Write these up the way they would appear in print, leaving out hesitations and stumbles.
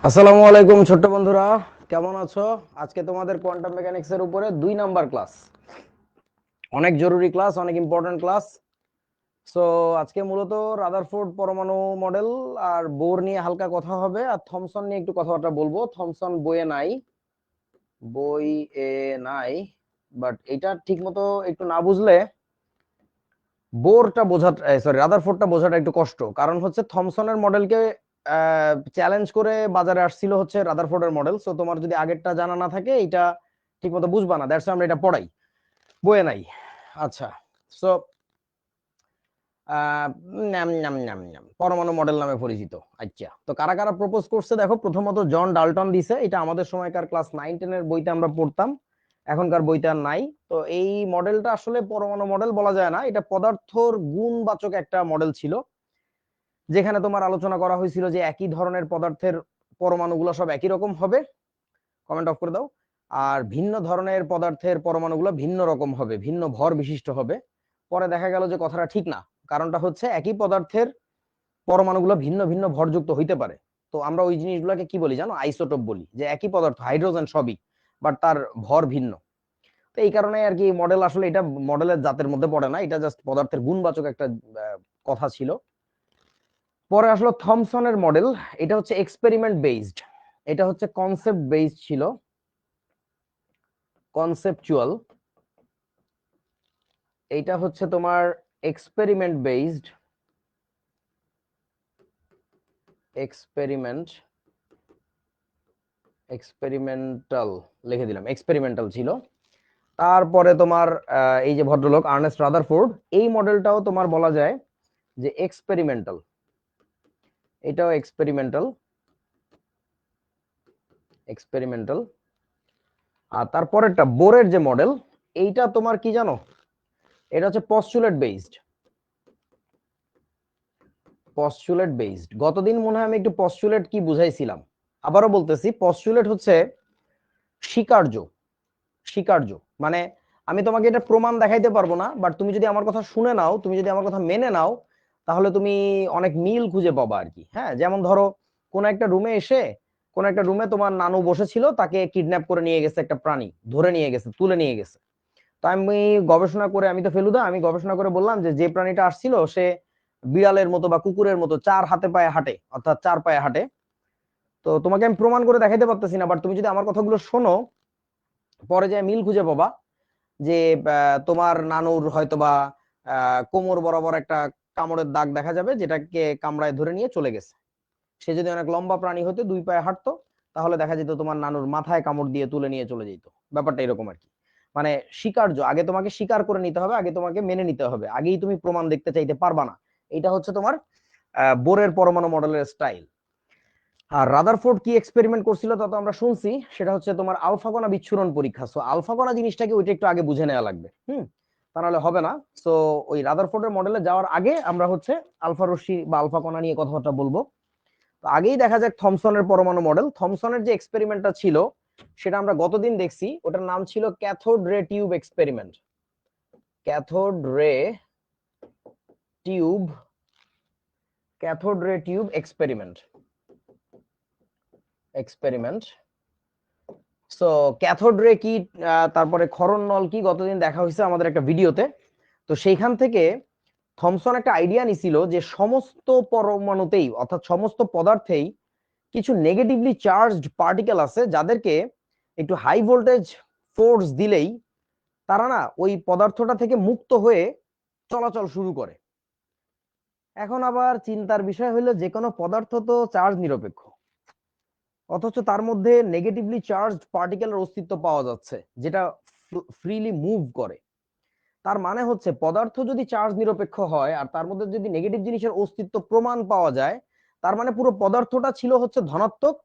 আসসালামু আলাইকুম ছোট্ট বন্ধুরা, কেমন আছো? আজকে তোমাদের কোয়ান্টাম মেকানিক্স এর উপরে 2 নাম্বার ক্লাস। অনেক জরুরি ক্লাস, অনেক ইম্পর্টেন্ট ক্লাস। সো আজকে মূলত রাদারফোর্ড পরমাণু মডেল আর বোর নিয়ে হালকা কথা হবে, আর থমসন নিয়ে একটু কথাবার্তা বলবো। থমসন বইয়ে নাই, বই এ নাই, বাট এটা ঠিক মতো একটু না বুঝলে বোরটা বোঝা, সরি রাদারফোর্ডটা বোঝাটা একটু কষ্ট। কারণ হচ্ছে থমসনের মডেলকে চ্যালেঞ্জ করে বাজারে আসছিল হচ্ছে রাদারফোর্ডের মডেল। সো তোমার যদি আগেরটা জানা না থাকে এটা ঠিক মতো বুঝবা না, দ্যাটস আমরা এটা পড়াই, বইয়ে নাই। আচ্ছা, so NAM NAM NAM NAM পরমাণু মডেল নামে পরিচিত। আচ্ছা, তো কারা কারা প্রপোজ করছে দেখো। প্রথমত জন ডাল্টন দিছে, এটা আমাদের সময়কার ক্লাস 9-10 এর বইতে আমরা পড়তাম, এখনকার বইতে আর নাই। তো এই মডেলটা আসলে পরমাণু মডেল বলা যায় না, এটা পদার্থর গুণবাচক একটা মডেল ছিল, যেখানে তোমার আলোচনা করা হয়েছিল যে একই ধরনের পদার্থের পরমাণুগুলো সব একই রকম হবে। কমেন্ট অফ করে দাও। আর ভিন্ন ধরনের পদার্থের পরমাণুগুলো ভিন্ন রকম হবে, ভিন্ন ভর বিশিষ্ট হবে। পরে দেখা গেল যে কথাটা ঠিক না। কারণটা হচ্ছে একই পদার্থের পরমাণুগুলো ভিন্ন ভিন্ন ভরযুক্ত হইতে পারে। তো আমরা ওই জিনিসগুলোকে কি বলি জানো? আইসোটোপ বলি। যে একই পদার্থ, হাইড্রোজেন সবই, বাট তার ভর ভিন্ন। তো এই কারণে আর কি মডেল, আসলে এটা মডেলের জাতের মধ্যে পড়ে না, এটা জাস্ট পদার্থের গুণবাচক একটা কথা ছিল। পরে আসলো থমসনের মডেল। এটা হচ্ছে এক্সপেরিমেন্ট বেসড, এটা হচ্ছে কনসেপ্ট বেসড ছিল, কনসেপচুয়াল। এইটা হচ্ছে তোমার এক্সপেরিমেন্ট বেসড, এক্সপেরিমেন্ট, এক্সপেরিমেন্টাল লিখে দিলাম, এক্সপেরিমেন্টাল ছিল। তারপরে তোমার এই যে ভদ্রলোক আর্নেস্ট রাদারফোর্ড, এই মডেলটাও তোমার বলা যায় যে এক্সপেরিমেন্টাল, এটাও এক্সপেরিমেন্টাল, এক্সপেরিমেন্টাল। আর তারপরেরটা বোরের যে মডেল, এইটা তোমার কি জানো? এটা হচ্ছে পস্টুলেট বেসড, পস্টুলেট বেসড। গতদিন মনে হয় আমি একটু পস্টুলেট কি বুঝাইছিলাম, আবারও বলতেছি। পস্টুলেট হচ্ছে স্বীকার্য, স্বীকার্য মানে আমি তোমাকে এটা প্রমাণ দেখাইতে পারবো না, বাট তুমি যদি আমার কথা শুনে নাও, তুমি যদি আমার কথা মেনে নাও, তাহলে তুমি অনেক মিল খুঁজে পাবা আর কি। হ্যাঁ, যেমন ধরো কোন একটা রুমে এসে, কোন একটা রুমে তোমার নানু বসেছিল, তাকে কিডন্যাপ করে নিয়ে গেছে একটা প্রাণী, ধরে নিয়ে গেছে, তুলে নিয়ে গেছে। তো আমি গবেষণা করে, আমি তো ফেলুদা, আমি গবেষণা করে বললাম যে যে প্রাণীটা আসছিল সে বিড়ালের মতো বা কুকুরের মতো 4 হাতে পায়ে হাঁটে, অর্থাৎ 4 পায়ে হাঁটে। তো তোমাকে আমি প্রমাণ করে দেখাইতে পারতেছি না, বাট তুমি যদি আমার কথাগুলো শোনো, পরে যে মিল খুঁজে পাবা। যে তোমার নানুর হয়তোবা কোমর বরাবর একটা কামড়ের দাগ দেখা যাবে, যেটাকে কামড়ায় ধরে নিয়ে চলে গেছে। সে যদি অনেক লম্বা প্রাণী হতো, 2 পায়ে হাঁটতো, তাহলে দেখা যেত তোমার নানুর মাথায় কামড় দিয়ে তুলে নিয়ে চলে যেত। ব্যাপারটা এরকম আর কি। মানে স্বীকার্য, আগে তোমাকে স্বীকার করে নিতে হবে, আগে তোমাকে মেনে নিতে হবে, আগেই তুমি প্রমাণ দেখতে চাইতে পারবা না। এটা হচ্ছে তোমার বোরের পরমাণু মডেলের স্টাইল। আর রাদারফোর্ড কি এক্সপেরিমেন্ট করছিল তা তো আমরা শুনছি, সেটা হচ্ছে তোমার আলফা কণা বিচ্ছুরণ পরীক্ষা। সো আলফা কণা জিনিসটাকে ওইটা একটু আগে বুঝে নেওয়া লাগবে, তা নাহলে হবে না। সো ওই রাদারফোর্ডের মডেলে যাওয়ার আগে আমরা হচ্ছে আলফা রশ্মি বা আলফা কণা নিয়ে কথাবার্তা বলবো। তো আগেই দেখা যাক থমসনের পরমাণু মডেল। থমসনের যে এক্সপেরিমেন্টটা ছিল সেটা আমরা গতদিন দেখছি, ওটার নাম ছিল cathode ray tube experiment, cathode ray tube, cathode ray tube experiment, experiment. So cathode ray কি, তারপরে ক্ষরণ নল কি, গতদিন দেখা হয়েছে আমাদের একটা ভিডিওতে। তো সেইখান থেকে থমসন একটা আইডিয়া নিছিল যে সমস্ত পরমাণুতেই, অর্থাৎ সমস্ত পদার্থেই কিছু নেগেটিভলি চার্জড পার্টিকেল আছে, যাদেরকে একটু হাই ভোল্টেজ ফোর্স দিলেই তারা না ওই পদার্থটা থেকে মুক্ত হয়ে চলাচল শুরু করে। এখন আবার চিন্তার বিষয় হলো, যে কোনো পদার্থ তো চার্জ নিরপেক্ষ, অথচ তার মধ্যে নেগেটিভলি চার্জড পার্টিকেলের অস্তিত্ব পাওয়া যাচ্ছে, যেটা ফ্রিলি মুভ করে। তার মানে হচ্ছে পদার্থ যদি চার্জ নিরপেক্ষ হয় আর তার মধ্যে যদি নেগেটিভ জিনিসের অস্তিত্ব প্রমাণ পাওয়া যায়, তার মানে পুরো পদার্থটা ছিল হচ্ছে ধনাত্মক,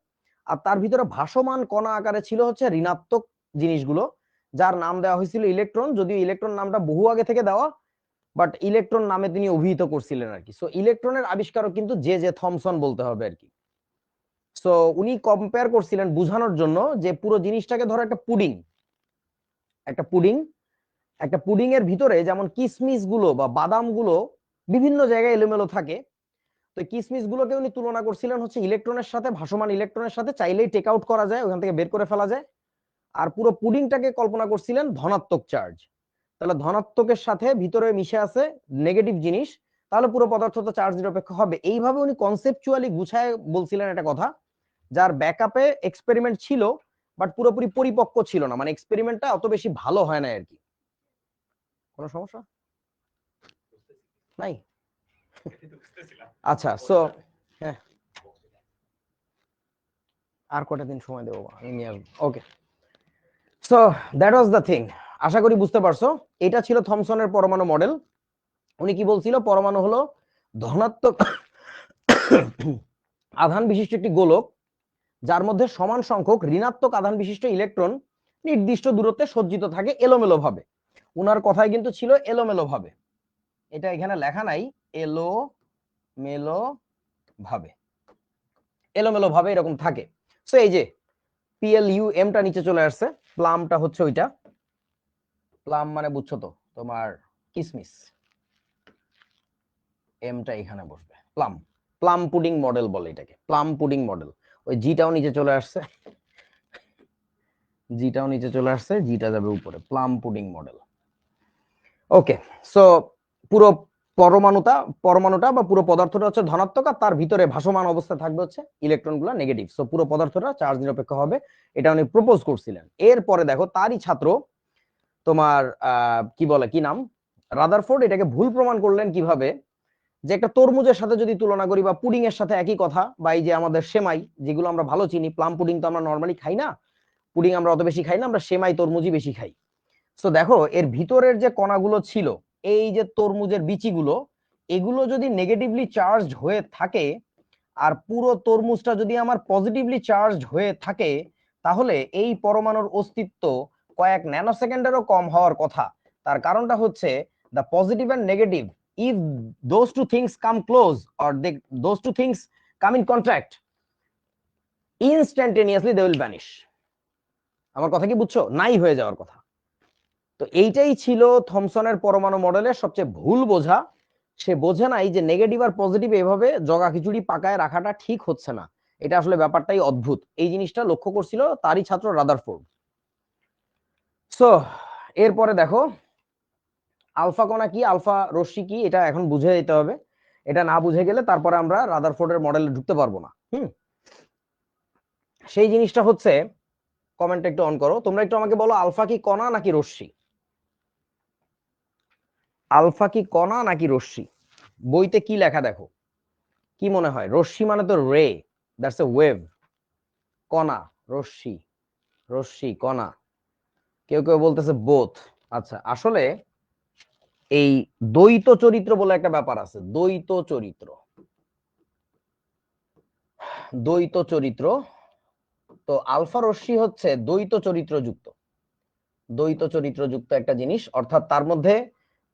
আর তার ভিতরে ভাসমান কণা আকারে ছিল হচ্ছে ঋণাত্মক জিনিসগুলো, যার নাম দেওয়া হয়েছিল ইলেকট্রন। যদিও ইলেকট্রন নামটা বহু আগে থেকে দেওয়া, বাট ইলেকট্রন নামে তিনি অভিহিত করছিলেন আর কি। সো ইলেকট্রনের আবিষ্কারক কিন্তু জে জে থমসন বলতে হবে আর কি। সো উনি কম্পেয়ার করছিলেন বোঝানোর জন্য যে পুরো জিনিসটাকে ধরো একটা পুডিং, একটা পুডিং, একটা পুডিং এর ভিতরে যেমন কিসমিস গুলো বা বাদাম গুলো বিভিন্ন জায়গায় এলোমেলো থাকে, তো কিসমিস গুলোকে উনি তুলনা করছিলেন হচ্ছে ইলেকট্রনের সাথে, ভাসমান ইলেকট্রনের সাথে, চাইলেই টেক আউট করা যায়, ওখান থেকে বের করে ফেলা যায়। আর পুরো পুডিংটাকে কল্পনা করছিলেন ধনাত্মক চার্জ। তাহলে ধনাত্মকের সাথে ভিতরে মিশে আছে নেগেটিভ জিনিস, তাহলে পুরো পদার্থ তো চার্জ নিরপেক্ষ হবে। এইভাবে উনি কনসেপচুয়ালি গুছায় বলছিলেন একটা কথা, যার ব্যাকআপে এক্সপেরিমেন্ট ছিল, বাট পুরোপুরি পরিপক্ক ছিল না, মানে এক্সপেরিমেন্টটা অত বেশি ভালো হয় না আর কি। কোনো সমস্যা নাই? আচ্ছা, সো হ্যাঁ, আর কটা দিন সময় দেবো আমি নিয়ে আসবো। Okay, so that was the thing. আশা করি বুঝতে পারছো। এটা ছিল থমসনের পরমাণু মডেল। উনি কি বলছিল, পরমাণু হলো ধনাত্মক আধান বিশিষ্ট একটি গোলক, যার মধ্যে সমান সংখ্যক ঋণাত্মক আধান বিশিষ্ট ইলেকট্রন নির্দিষ্ট দূরত্বে সজ্জিত থাকে এলোমেলো ভাবে। উনার কথাই কিন্তু ছিল এলোমেলো ভাবে, এটা এখানে লেখা নাই, এলোমেলো ভাবে, এলোমেলো ভাবে এরকম থাকে। সো এই যে পিএলইউ এমটা নিচে চলে আসছে, প্লামটা হচ্ছে ওইটা, প্লাম মানে বুঝছো তো তোমার কিসমিস, এমটা এখানে বসবে, প্লাম, প্লাম পুডিং মডেল বলে এটাকে, প্লাম পুডিং মডেল। ওই জিটাও নিচে চলে আসছে, জিটাও নিচে চলে আসছে, জিটা যাবে উপরে, প্লাম পুডিং মডেল। ওকে, সো পুরো পরমাণুটা বা পুরো পদার্থটা হচ্ছে ধনাত্মক, আর তার ভিতরে ভাসমান অবস্থায় থাকবে হচ্ছে ইলেকট্রনগুলো নেগেটিভ। সো পুরো পদার্থটা চার্জ নিরপেক্ষ হবে, এটা উনি প্রপোজ করছিলেন। এরপরে দেখো তারই ছাত্র তোমার কি বলে, কি নাম, রাদারফোর্ড, এটাকে ভুল প্রমাণ করলেন কিভাবে, যে একটা তরমুজের সাথে যদি তুলনা করি, বা পুডিং এর সাথে একই কথা, বা এই যে আমাদের সেমাই যেগুলো আমরা ভালো চিনি, প্লাম পুডিং তো আমরা নর্মালি খাই না, পুডিং আমরা অত বেশি খাই না, আমরা সেমাই তরমুজই বেশি খাই। তো দেখো এর ভিতরের যে কণাগুলো ছিল, এই যে তরমুজের বিচিগুলো, এগুলো যদি নেগেটিভলি চার্জড হয়ে থাকে, আর পুরো তরমুজটা যদি আমার পজিটিভলি চার্জড হয়ে থাকে, তাহলে এই পরমাণুর অস্তিত্ব কয়েক ন্যানো সেকেন্ডেরও কম হওয়ার কথা। তার কারণটা হচ্ছে the positive and negative, if those two things come close or those two things come in contact, instantaneously they will vanish. আমার কথা কি বুঝছো? নাই হয়ে যাওয়ার কথা। তো এইটাই ছিল থমসনের পরমাণু মডেলের সবচেয়ে ভুল বোঝা। সে বোঝে নাই যে নেগেটিভ আর পজিটিভ এভাবে জগা খিচুড়ি পাকায় রাখাটা ঠিক হচ্ছে না, এটা আসলে ব্যাপারটাই অদ্ভুত। এই জিনিসটা লক্ষ্য করছিল তারই ছাত্র রাদারফোর্ড। সো এরপরে দেখো আলফা কণা কি, আলফা রশ্মি কি, এটা এখন বুঝে যেতে হবে। এটা না বুঝে গেলে তারপরে আমরা রাদারফোর্ডের মডেলে ঢুকতে পারবো না। সেই জিনিসটা হচ্ছে, কমেন্টটা একটু অন করো, তোমরা একটু আমাকে বলো, আলফা কি কণা নাকি রশ্মি? আলফা কি কণা নাকি রশ্মি? বইতে কি লেখা দেখো, কি মনে হয়? রশ্মি মানে তো রে, দ্যাটস এ ওয়েভ। কণা, রশ্মি, রশ্মি কণা, কেউ কেউ বলতেছে বোথ। আচ্ছা, আসলে এই দ্বৈত চরিত্র বলে একটা ব্যাপার আছে, দ্বৈত চরিত্র, দ্বৈত চরিত্র। তো আলফা রশ্মি হচ্ছে দ্বৈত চরিত্র যুক্ত, দ্বৈত চরিত্র যুক্ত একটা জিনিস, অর্থাৎ তার মধ্যে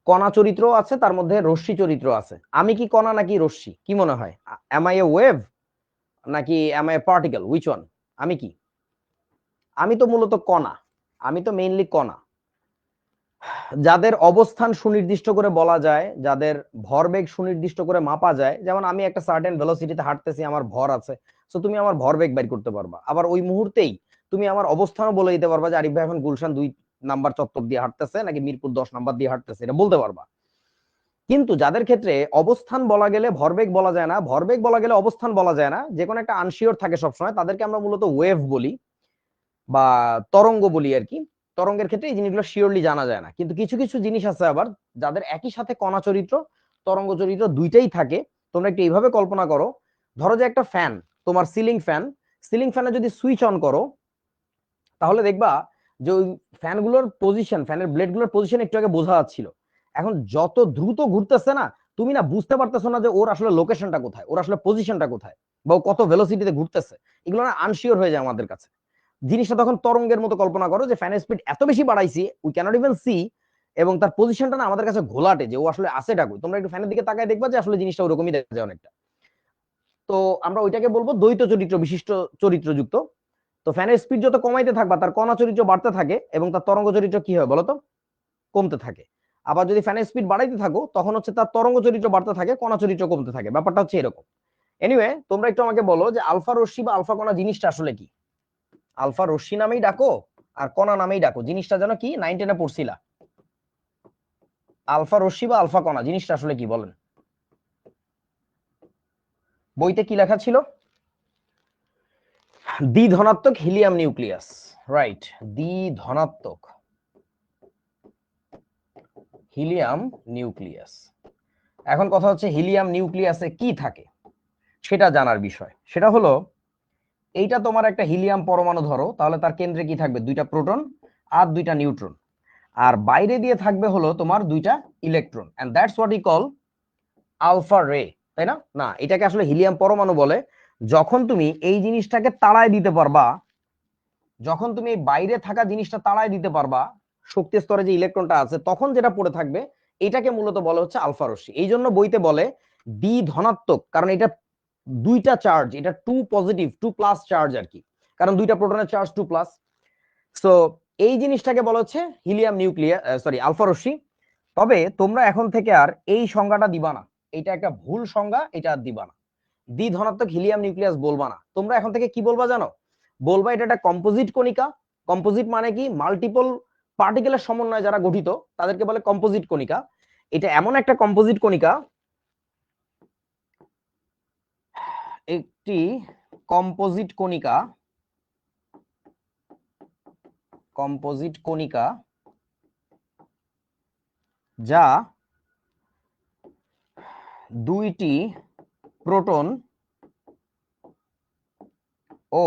কণা চরিত্র আছে, তার মধ্যে রশ্মি চরিত্র আছে। আমি কি কণা নাকি রশ্মি, কি মনে হয়? এম আই এ ওয়েভ নাকি am I a particle, which one? আমি কি? আমি তো মূলত কণা, আমি তো মেইনলি কণা। যাদের অবস্থান সুনির্দিষ্ট করে বলা যায়, যাদের ভরবেগ সুনির্দিষ্ট করে মাপা যায়, যেমন আমি একটা সার্টেন ভেলোসিটিতে হাঁটতেছি, আমার ভর আছে, তো তুমি আমার ভরবেগ বের করতে পারবা। আবার ওই মুহূর্তেই তুমি আমার অবস্থানও বলে দিতে পারবা, যে আরিফ ভাই এখন গুলশান 2 নাম্বার চত্বর দিয়ে হাঁটতেছে নাকি মিরপুর 10 নাম্বার দিয়ে হাঁটতেছে, এটা বলতে পারবা। কিন্তু যাদের ক্ষেত্রে অবস্থান বলা গেলে ভরবেগ বলা যায় না, ভরবেগ বলা গেলে অবস্থান বলা যায় না, যে কোনো একটা আনশিওর থাকে সবসময়, তাদেরকে আমরা মূলত ওয়েভ বলি বা তরঙ্গ বলি আর কি। তরঙ্গের ক্ষেত্রে এই জিনিসগুলো শিওরলি জানা যায় না, কিন্তু কিছু কিছু জিনিস আছে আবার যাদের একই সাথে কণা চরিত্র তরঙ্গ চরিত্র দুইটাই থাকে। তোমরা একটু এইভাবে কল্পনা করো, ধরো যে একটা ফ্যান, তোমার সিলিং ফ্যান, সিলিং ফ্যানে যদি সুইচ অন করো, তাহলে দেখবা যে ওই ফ্যানগুলোর পজিশন, ফ্যানের ব্লেডগুলোর পজিশন একটু আগে বোঝা যাচ্ছিল। এখন যত দ্রুত ঘুরতেছে না, তুমি না বুঝতে পারতেছো না যে ওর আসলে লোকেশনটা কোথায়, ওর আসলে পজিশনটা কোথায়, বা ও কত ভেলোসিটিতে ঘুরতেছে, এগুলো না আনশিওর হয়ে যায় আমাদের কাছে। জিনিসটা তখন তরঙ্গের মতো কল্পনা করো, যে ফ্যানের স্পিড এত বেশি বাড়াইছি উই ক্যানট ইভেন সি, এবং তার পজিশনটা না আমাদের কাছে ঘোলাটে, যে ও আসলে আছেটা কই। তোমরা একটু ফ্যানের দিকে তাকায় দেখবা যে আসলে জিনিসটা ওরকমই দেখা যায় অনেকটা। তো আমরা ওইটাকে বলবো দ্বৈত চরিত্র বিশিষ্ট চরিত্রযুক্ত। তো ফ্যানের স্পিড যত কমাইতে থাকবা, তার কণা চরিত্র বাড়তে থাকে, এবং তার তরঙ্গ চরিত্র কি হয় বলতো? কমতে থাকে। আবার যদি ফ্যানের স্পিড বাড়াইতে থাকো তখন হচ্ছে তার তরঙ্গ চরিত্র বাড়তে থাকে, কণা চরিত্র কমতে থাকে, ব্যাপারটা হচ্ছে এরকম। এনিওয়ে, তোমরা একটু আমাকে বলো যে আলফা রশ্মি বা আলফা কণা জিনিসটা আসলে কি? আলফা রশ্মি নামেই ডাকো আর কণা নামেই ডাকো, জিনিসটা যেন কি 9-10-এ পড়ছিলা। আলফা রশ্মি বা আলফা কণা জিনিসটা আসলে কি বলেন? বইতে কি লেখা ছিল? দ্বিধনাত্মক হিলিয়াম নিউক্লিয়াস, রাইট, দ্বিধনাত্মক হিলিয়াম নিউক্লিয়াস। এখন কথা হচ্ছে হিলিয়াম নিউক্লিয়াসে কি থাকে সেটা জানার বিষয়। সেটা হলো, এইটা তোমার একটা হিলিয়াম পরমাণু ধরো, তাহলে তার কেন্দ্রে কি থাকবে? 2টা প্রোটন আর 2টা নিউট্রন, আর বাইরে দিয়ে থাকবে হলো তোমার 2টা electron, and that's what we call alpha ray, তাই না? না, এটাকে আসলে হিলিয়াম পরমাণু বলে যখন তুমি এই জিনিসটাকে তাড়ায় দিতে পারবা, যখন তুমি এই বাইরে থাকা জিনিসটা তাড়ায় দিতে পারবা, শক্তি স্তরে যে ইলেকট্রনটা আছে তখন যেটা পড়ে থাকবে এটাকে মূলত বলা হচ্ছে আলফা রশ্মি। এই জন্য বইতে বলে দ্বিধনাত্মক, কারণ এটা 2টা চার্জ, এটা 2 পজিটিভ 2 প্লাস চার্জ আর কি, কারণ 2টা প্রোটনের চার্জ 2 প্লাস। সো এই জিনিসটাকে বলা হচ্ছে হিলিয়াম নিউক্লিয়াস, সরি আলফা রশ্মি। তবে তোমরা এখন থেকে আর এই সংজ্ঞাটা দিবা না, এটা একটা ভুল সংজ্ঞা, এটা আর দিবা না। দ্বিধনাত্মক হিলিয়াম নিউক্লিয়াস বলবা না, তোমরা এখন থেকে কি বলবা জানো? বলবা এটা একটা কম্পোজিট কণিকা। কম্পোজিট মানে কি? মাল্টিপল পার্টিকেলের সমন্বয়ে যারা গঠিত তাদেরকে বলে কম্পোজিট কণিকা। এটা এমন একটা কম্পোজিট কণিকা, একটি কম্পোজিট কণিকা, কম্পোজিট কণিকা যা 2টি প্রোটন ও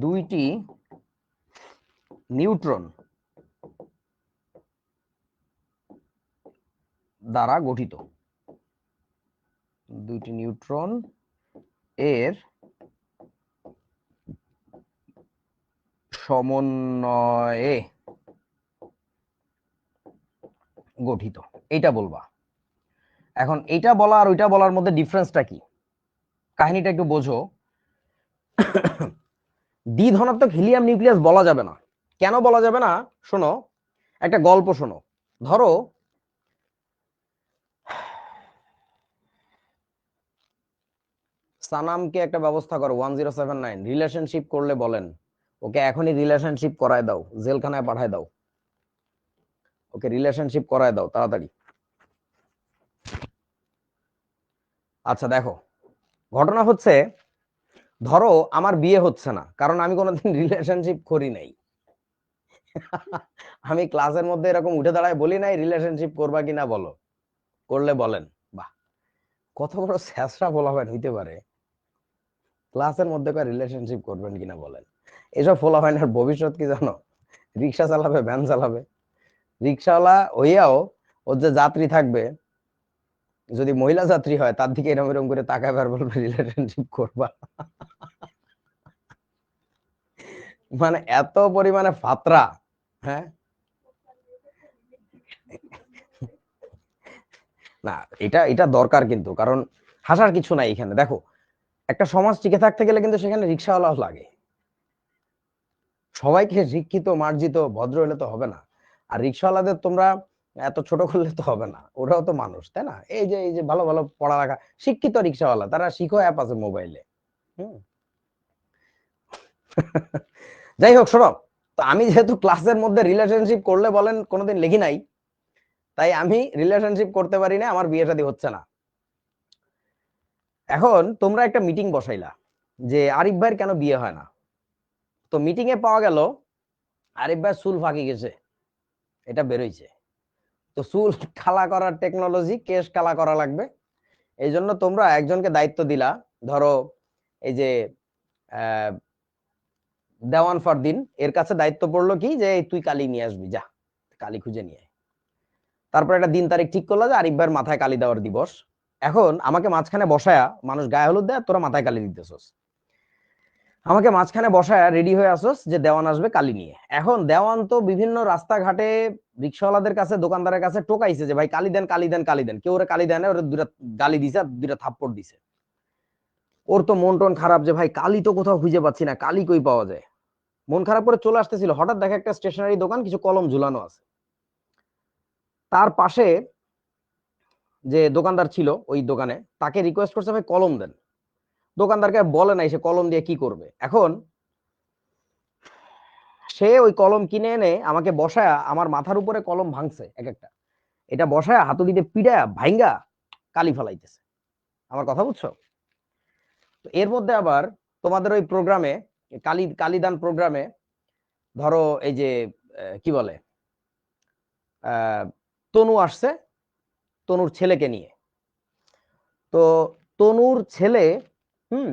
2টি নিউট্রন দ্বারা গঠিত। 2টি নিউট্রন এর সমন্বয়ে গঠিত, এটা বলবা। এখন এটা বলা আর ওইটা বলার মধ্যে ডিফারেন্সটা কি, কাহিনীটা একটু বোঝো। দ্বিধনাত্মক হিলিয়াম নিউক্লিয়াস বলা যাবে না। কেন বলা যাবে না? শোনো, একটা গল্প শোনো। ধরো সানামকে একটা ব্যবস্থা করো, 1079 রিলেশনশিপ করলে বলেন, ওকে এখনই রিলেশনশিপ করায় দাও, জেলখানায় পাঠায় দাও, ওকে রিলেশনশিপ করায় দাও তাড়াতাড়ি। আচ্ছা দেখো, ঘটনা হচ্ছে, ধরো আমার বিয়ে হচ্ছে না কারণ আমি কোনোদিন রিলেশনশিপ করি নাই। আমি ক্লাসের মধ্যে এরকম উঠে দাঁড়ায় বলি নাই রিলেশনশিপ করবা কিনা বলো, করলে বলেন। বাহ, কত বড় স্যাসরা পোলাপাইন হইতে পারে, ক্লাসের মধ্যে রিলেশনশিপ করবেন কিনা বলেন। এসব পোলাপাইনের ভবিষ্যৎ কি জানো? রিক্সা চালাবে, ভ্যান চালাবে, রিক্সাওয়ালা হইয়াও ওর যে যাত্রী থাকবে, যদি মহিলা যাত্রী হয় তার দিকে এরকম এরকম করে তাকাবে আর বলবে রিলেশনশিপ করবা। মানে এত পরিমাণে ফাতরা। হ্যাঁ, না এটা এটা দরকার কিন্তু, কারণ হাসার কিছু নাই এখানে। দেখো, একটা সমাজ টিকে থাকতে গেলে কিন্তু সেখানে রিক্সাওয়ালাও লাগে। সবাইকে শিক্ষিত মার্জিত ভদ্র হলে তো হবে না, আর রিক্সাওয়ালাদের তোমরা এত ছোট করলে তো হবে না, ওরাও তো মানুষ, তাই না? এই যে ভালো ভালো পড়ালেখা শিক্ষিত রিক্সাওয়ালা, তারা শিখো অ্যাপ আছে মোবাইলে। হুম। যাই হোক, শোনো, তো আমি যেহেতু ক্লাসের মধ্যে রিলেশনশিপ করলে বলেন কোনোদিন লিখি নাই, তাই আমি রিলেশনশিপ করতে পারি না, আমার বিয়ে শাদী হচ্ছে না। এখন তোমরা একটা মিটিং বসাইলা যে আরিফ ভাইয়ের কেন বিয়ে হয় না। তো মিটিং এ পাওয়া গেল আরিফ ভাই চুল ফাঁকি গেছে, এটা বেরোইছে। তো চুল খালা করার টেকনোলজি, কেশ কালা করা লাগবে। এই জন্য তোমরা একজনকে দায়িত্ব দিলা, ধরো এই যে দেওয়ান ফারদিন, এর কাছে দায়িত্ব পড়লো কি যে তুই কালি নিয়ে আসবি, যা কালি খুঁজে নিয়ে। তারপর একটা দিন তারিখ ঠিক করলো যে আরিফ ভাইয়ের মাথায় কালি দেওয়ার দিবস। এখন আমাকে মাঝখানে বসায়া, মানুষ গায়ে হলুদ দেয়, তোরা মাথায় কালি দিতেছস, আমাকে মাঝখানে বসায় রেডি হয়ে আসোস যে দেওয়ান আসবে কালি নিয়ে। এখন দেওয়ান তো বিভিন্ন রাস্তাঘাটে রিক্সাওয়ালাদের কাছে, দোকানদারের কাছে টোকাইছে যে ভাই কালি দেন, কালি দেন, কালি দেন। কেউ ওরা কালি দেয় না, ওরা দুটা গালি দিছে, দুটা থাপ্পড় দিছে। ওর তো মন টন খারাপ যে ভাই কালি তো কোথাও খুঁজে পাচ্ছি না, কালি কই পাওয়া যায়। মন খারাপ করে চলে আসতেছিল, হঠাৎ দেখে একটা স্টেশনারি দোকান, কিছু কলম ঝুলানো আছে। তার পাশে যে দোকানদার ছিল ওই দোকানে, তাকে রিকোয়েস্ট করছে ভাই কলম দেন। দোকানদারকে বলে নাই সে কলম দিয়ে কি করবে। এখন সে ওই কলম কিনে এনে আমাকে বসায়া আমার মাথার উপরে কলম ভাঙছে এক একটা, এটা বসায়া হাতুড়িতে পিড়ায়া ভাইঙ্গা কালি ফেলাইতেছে। আমার কথা বুঝছো? তো এর মধ্যে আবার তোমাদের ওই প্রোগ্রামে, কালিদান প্রোগ্রামে, ধরো এই যে কি বলে, তনু আসছে তনুর ছেলেকে নিয়ে। তো তনুর ছেলে, হুম,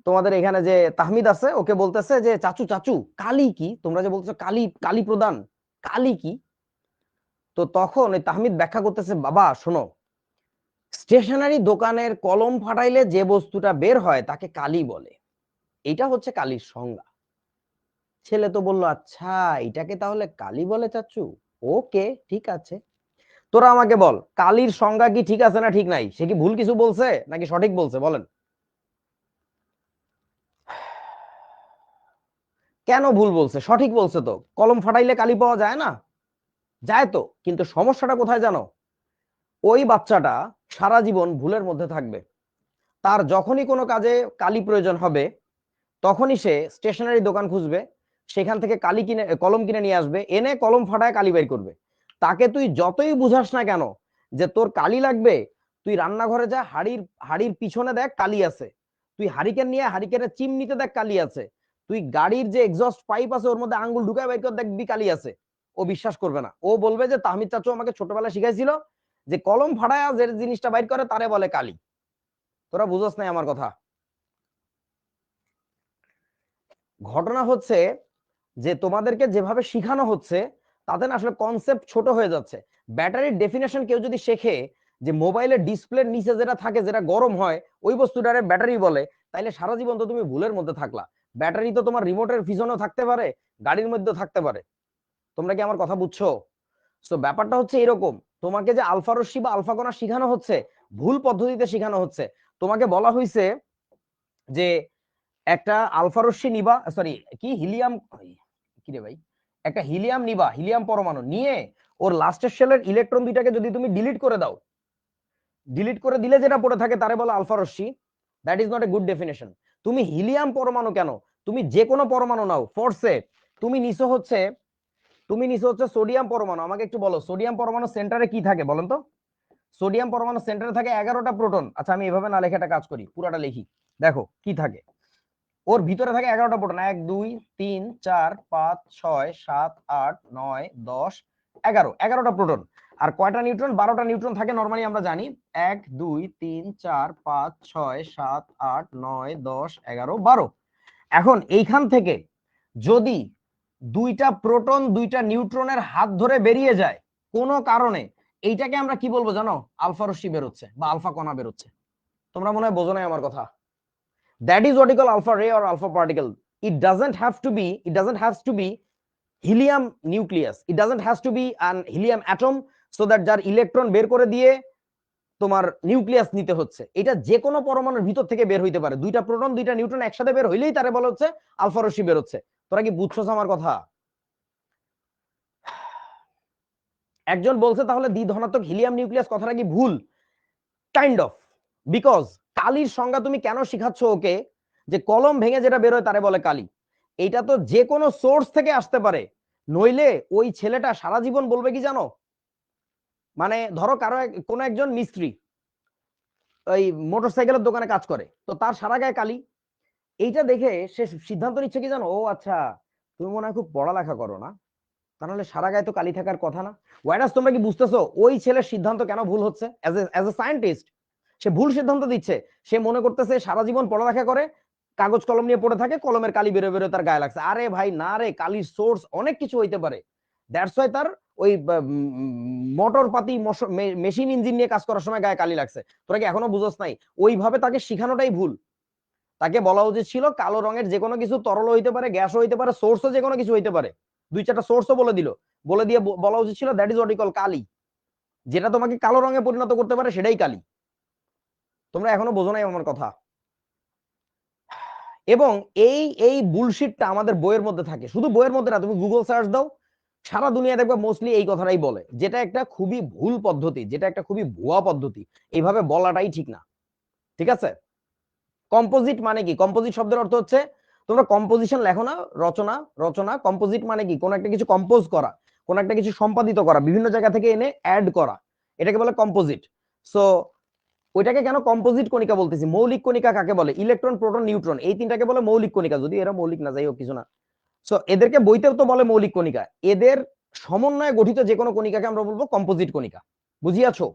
তোমাদের এখানে যে তাহমিদ আছে ওকে বলতেছে যে চাচু চাচু কালি কি, তোমরা যে বলতেছো কালি, কালি প্রদান, কালি কি? তো তখন ওই তাহমিদ ব্যাখ্যা করতেছে, বাবা শোনো, স্টেশনারি দোকানের কলম ফাটাইলে যে বস্তুটা বের হয় তাকে কালি বলে, এটা হচ্ছে কালির সংজ্ঞা। ছেলে তো বললো আচ্ছা এটাকে তাহলে কালি বলে চাচু, ওকে ঠিক আছে। তোরা আমাকে বল কালির সংজ্ঞা কি ঠিক আছে না ঠিক নাই? সে কি ভুল কিছু বলছে নাকি সঠিক বলছে বলেন? কেন ভুল বলছে? সঠিক বলছে তো, কলম ফাটাইলে কালি পাওয়া যায় না? যায় তো, কিন্তু সমস্যাটা কোথায় জানো? ওই বাচ্চাটা সারা জীবন ভুলের মধ্যে থাকবে। তার যখনই কোনো কাজে কালি প্রয়োজন হবে তখনই সে স্টেশনারি দোকান খুঁজবে, সেখান থেকে কালি কিনে, কলম কিনে নিয়ে আসবে, এনে কলম ফাটায় কালি বের করবে। তাকে তুই যতই বুঝাস না কেন যে তোর কালি লাগবে, তুই রান্নাঘরে যা, হাড়ির হাড়ির পিছনে দেখ কালি আছে, তুই হারিকেন নিয়ে হারিকেনের চিমনিতে দেখ কালি আছে, তুই গাড়ির যে এক্সস্ট পাইপ আছে ওর মধ্যে আঙ্গুল ঢুকায় বের করে দেখবি কালি আছে। ও বিশ্বাস করবে না, ও বলবে যে তাহমিদ চাচু আমাকে ছোটবেলায় শিখাইছিল যে কলম ফাটায় যে জিনিসটা বাইর করে তারে বলে কালি। তোরা বুঝোস নাই আমার কথা। ঘটনা হচ্ছে যে তোমাদেরকে যেভাবে শিখানো হচ্ছে তাতে না আসলে কনসেপ্ট ছোট হয়ে যাচ্ছে। ব্যাটারির ডেফিনেশন কেউ যদি শেখে যে মোবাইলের ডিসপ্লের নিচে যেটা থাকে যেটা গরম হয় ওই বস্তুটারে ব্যাটারি বলে, তাইলে সারা জীবন তো তুমি ভুলের মধ্যে থাকলা। ব্যাটারি তো তোমার রিমোটের পিছনেও থাকতে পারে, গাড়ির মধ্যেও থাকতে পারে। তোমরা কি আমার কথা বুঝছো? তো ব্যাপারটা হচ্ছে এরকম, তোমাকে যে আলফা রশ্মি বা আলফা কণা শিখানো হচ্ছে ভুল পদ্ধতিতে শিখানো হচ্ছে। তোমাকে বলা হয়েছে যে একটা আলফা রশ্মি নিবা, সরি কি হিলিয়াম, কি রে ভাই, একটা হিলিয়াম নিবা, হিলিয়াম পরমাণু নিয়ে ওর লাস্টের শেলের ইলেকট্রন দুইটাকে যদি তুমি ডিলিট করে দাও, ডিলিট করে দিলে যেটা পড়ে থাকে তারে বলে আলফা রশ্মি। That is not a good definition. তুমি হিলিয়াম পরমাণু কেন, তুমি যে কোনো পরমাণু নাও ফোর্সে, তুমি নিছো হচ্ছে, তুমি নিছো হচ্ছে সোডিয়াম পরমাণু। আমাকে একটু বলো সোডিয়াম পরমাণু সেন্টারে কি থাকে বলেন তো? সোডিয়াম পরমাণু সেন্টারে থাকে 11টা প্রোটন। আচ্ছা আমি এভাবে না লেখাটা কাজ করি, পুরাটা লিখি। দেখো কি থাকে, ওর ভিতরে থাকে 11টা প্রোটন, 1 2 3 4 5 6 7 8 9 10 11, 11টা প্রোটন। আর কয়টা নিউট্রন? 12টা নিউট্রন থাকে নরমালি আমরা জানি। 1 2 3 4 5 6 7 8 9 10 11 12। এখন এইখান থেকে যদি দুইটা প্রোটন দুইটা নিউট্রনের হাত ধরে বেরিয়ে যায় কোনো কারণে, এইটাকে আমরা কি বলবো জানো? আলফা রশ্মি বেরোচ্ছে বা আলফা কণা বেরোচ্ছে। তোমরা মনে হয় বোঝো নাই আমার কথা। That is what you call alpha ray or alpha particle. It doesn't have to be helium nucleus. It doesn't have to be an helium atom so that যার ইলেকট্রন বের করে দিয়ে তোমার নিউক্লিয়াস নিতে হচ্ছে। এটা যে কোনো পরমাণুর ভিতর থেকে বের হইতে পারে, দুইটা প্রোটন দুইটা নিউট্রন একসাথে বের হইলেই তারে বলা হচ্ছে আলফা রশ্মি বের হচ্ছে। তোরা কি বুঝছস আমার কথা? একজন বলছে তাহলে দ্বি ধনাত্মক হিলিয়াম নিউক্লিয়াস কথাটা কি ভুল? কাইন্ড অফ, বিকজ কালির সংজ্ঞা তুমি কেন শিখাচ্ছ ওকে যে কলম ভেঙে যেটা বেরোয় তারে বলে কালি? এটা তো যে কোনো সোর্স থেকে আসতে পারে, নইলে ওই ছেলেটা সারা জীবন বলবে কি জানো, মানে ধরো কারো কোন একজন মিস্ত্রি ওই মোটরসাইকেলের দোকানে কাজ করে, তো তার সারা গায়ে কালি, এইটা দেখে সে সিদ্ধান্ত নিচ্ছে কি জানো, ও আচ্ছা তুমি মনে হয় খুব পড়ালেখা করো না, তাহলে সারা গায়ে তো কালি থাকার কথা না। ওয়াইরাস তোমরা কি বুঝতেছো ওই ছেলের সিদ্ধান্ত কেন ভুল হচ্ছে? অ্যাজ এ সায়েন্টিস্ট সে ভুল সিদ্ধান্ত দিচ্ছে। সে মনে করতেছে সারা জীবন পড়ালেখা করে, কাগজ কলম নিয়ে পড়ে থাকে, কলমের কালি বেরো বেরো তার গায়ে লাগছে। আরে ভাই না রে, কালির সোর্স অনেক কিছু হইতে পারে। দ্যাটস ওয়াই তার ওই মোটর পাতি মেশিন ইঞ্জিন নিয়ে কাজ করার সময় গায়ে কালি লাগছে। তোরা কি এখনো বুঝোস নাই? ওইভাবে তাকে শিখানোটাই ভুল। তাকে বলা উচিত ছিল কালো রঙের যে কোনো কিছু তরল হইতে পারে, গ্যাসও হইতে পারে, সোর্সও যে কোনো কিছু হইতে পারে। দুই চারটা সোর্সও বলে দিল, বলে দিয়ে বলা উচিত ছিল that is what you call কালি, যেটা তোমাকে কালো রঙে পরিণত করতে পারে সেটাই কালি। তোমরা এখনো বোঝো নাই আমার কথা। এবং এই এই বুলশিটটা আমাদের বইয়ের মধ্যে থাকে, শুধু বইয়ের মধ্যে না, তুমি গুগল সার্চ দাও, সারা দুনিয়া দেখবে মোস্টলি এই কথাটাই বলে, যেটা একটা খুবই ভুল পদ্ধতি, যেটা একটা খুবই ভুয়া পদ্ধতি, এইভাবে বলাটাই ঠিক না। ঠিক আছে? কম্পোজিট মানে কি? কম্পোজিট শব্দের অর্থ হচ্ছে, তোমরা কম্পোজিশন লেখো না, রচনা, রচনা। কম্পোজিট মানে কি? কোন একটা কিছু কম্পোজ করা, কোন একটা কিছু সম্পাদিত করা, বিভিন্ন জায়গা থেকে এনে অ্যাড করা, এটাকে বলে কম্পোজিট। সো ওইটাকে কেন কম্পোজিট কণিকা বলতেছি? মৌলিক কণিকা কাকে বলে? ইলেকট্রন, প্রোটন, নিউট্রন, এই তিনটাকে বলে মৌলিক কণিকা, যদি এরা মৌলিক না, যাই হোক কিছু না। সো এদেরকে বইতেও তো বলে মৌলিক কণিকা। এদের সমন্বয়ে গঠিত যে কোনো কণিকাকে আমরা বলবো কম্পোজিট কণিকা। বুঝিয়াছো?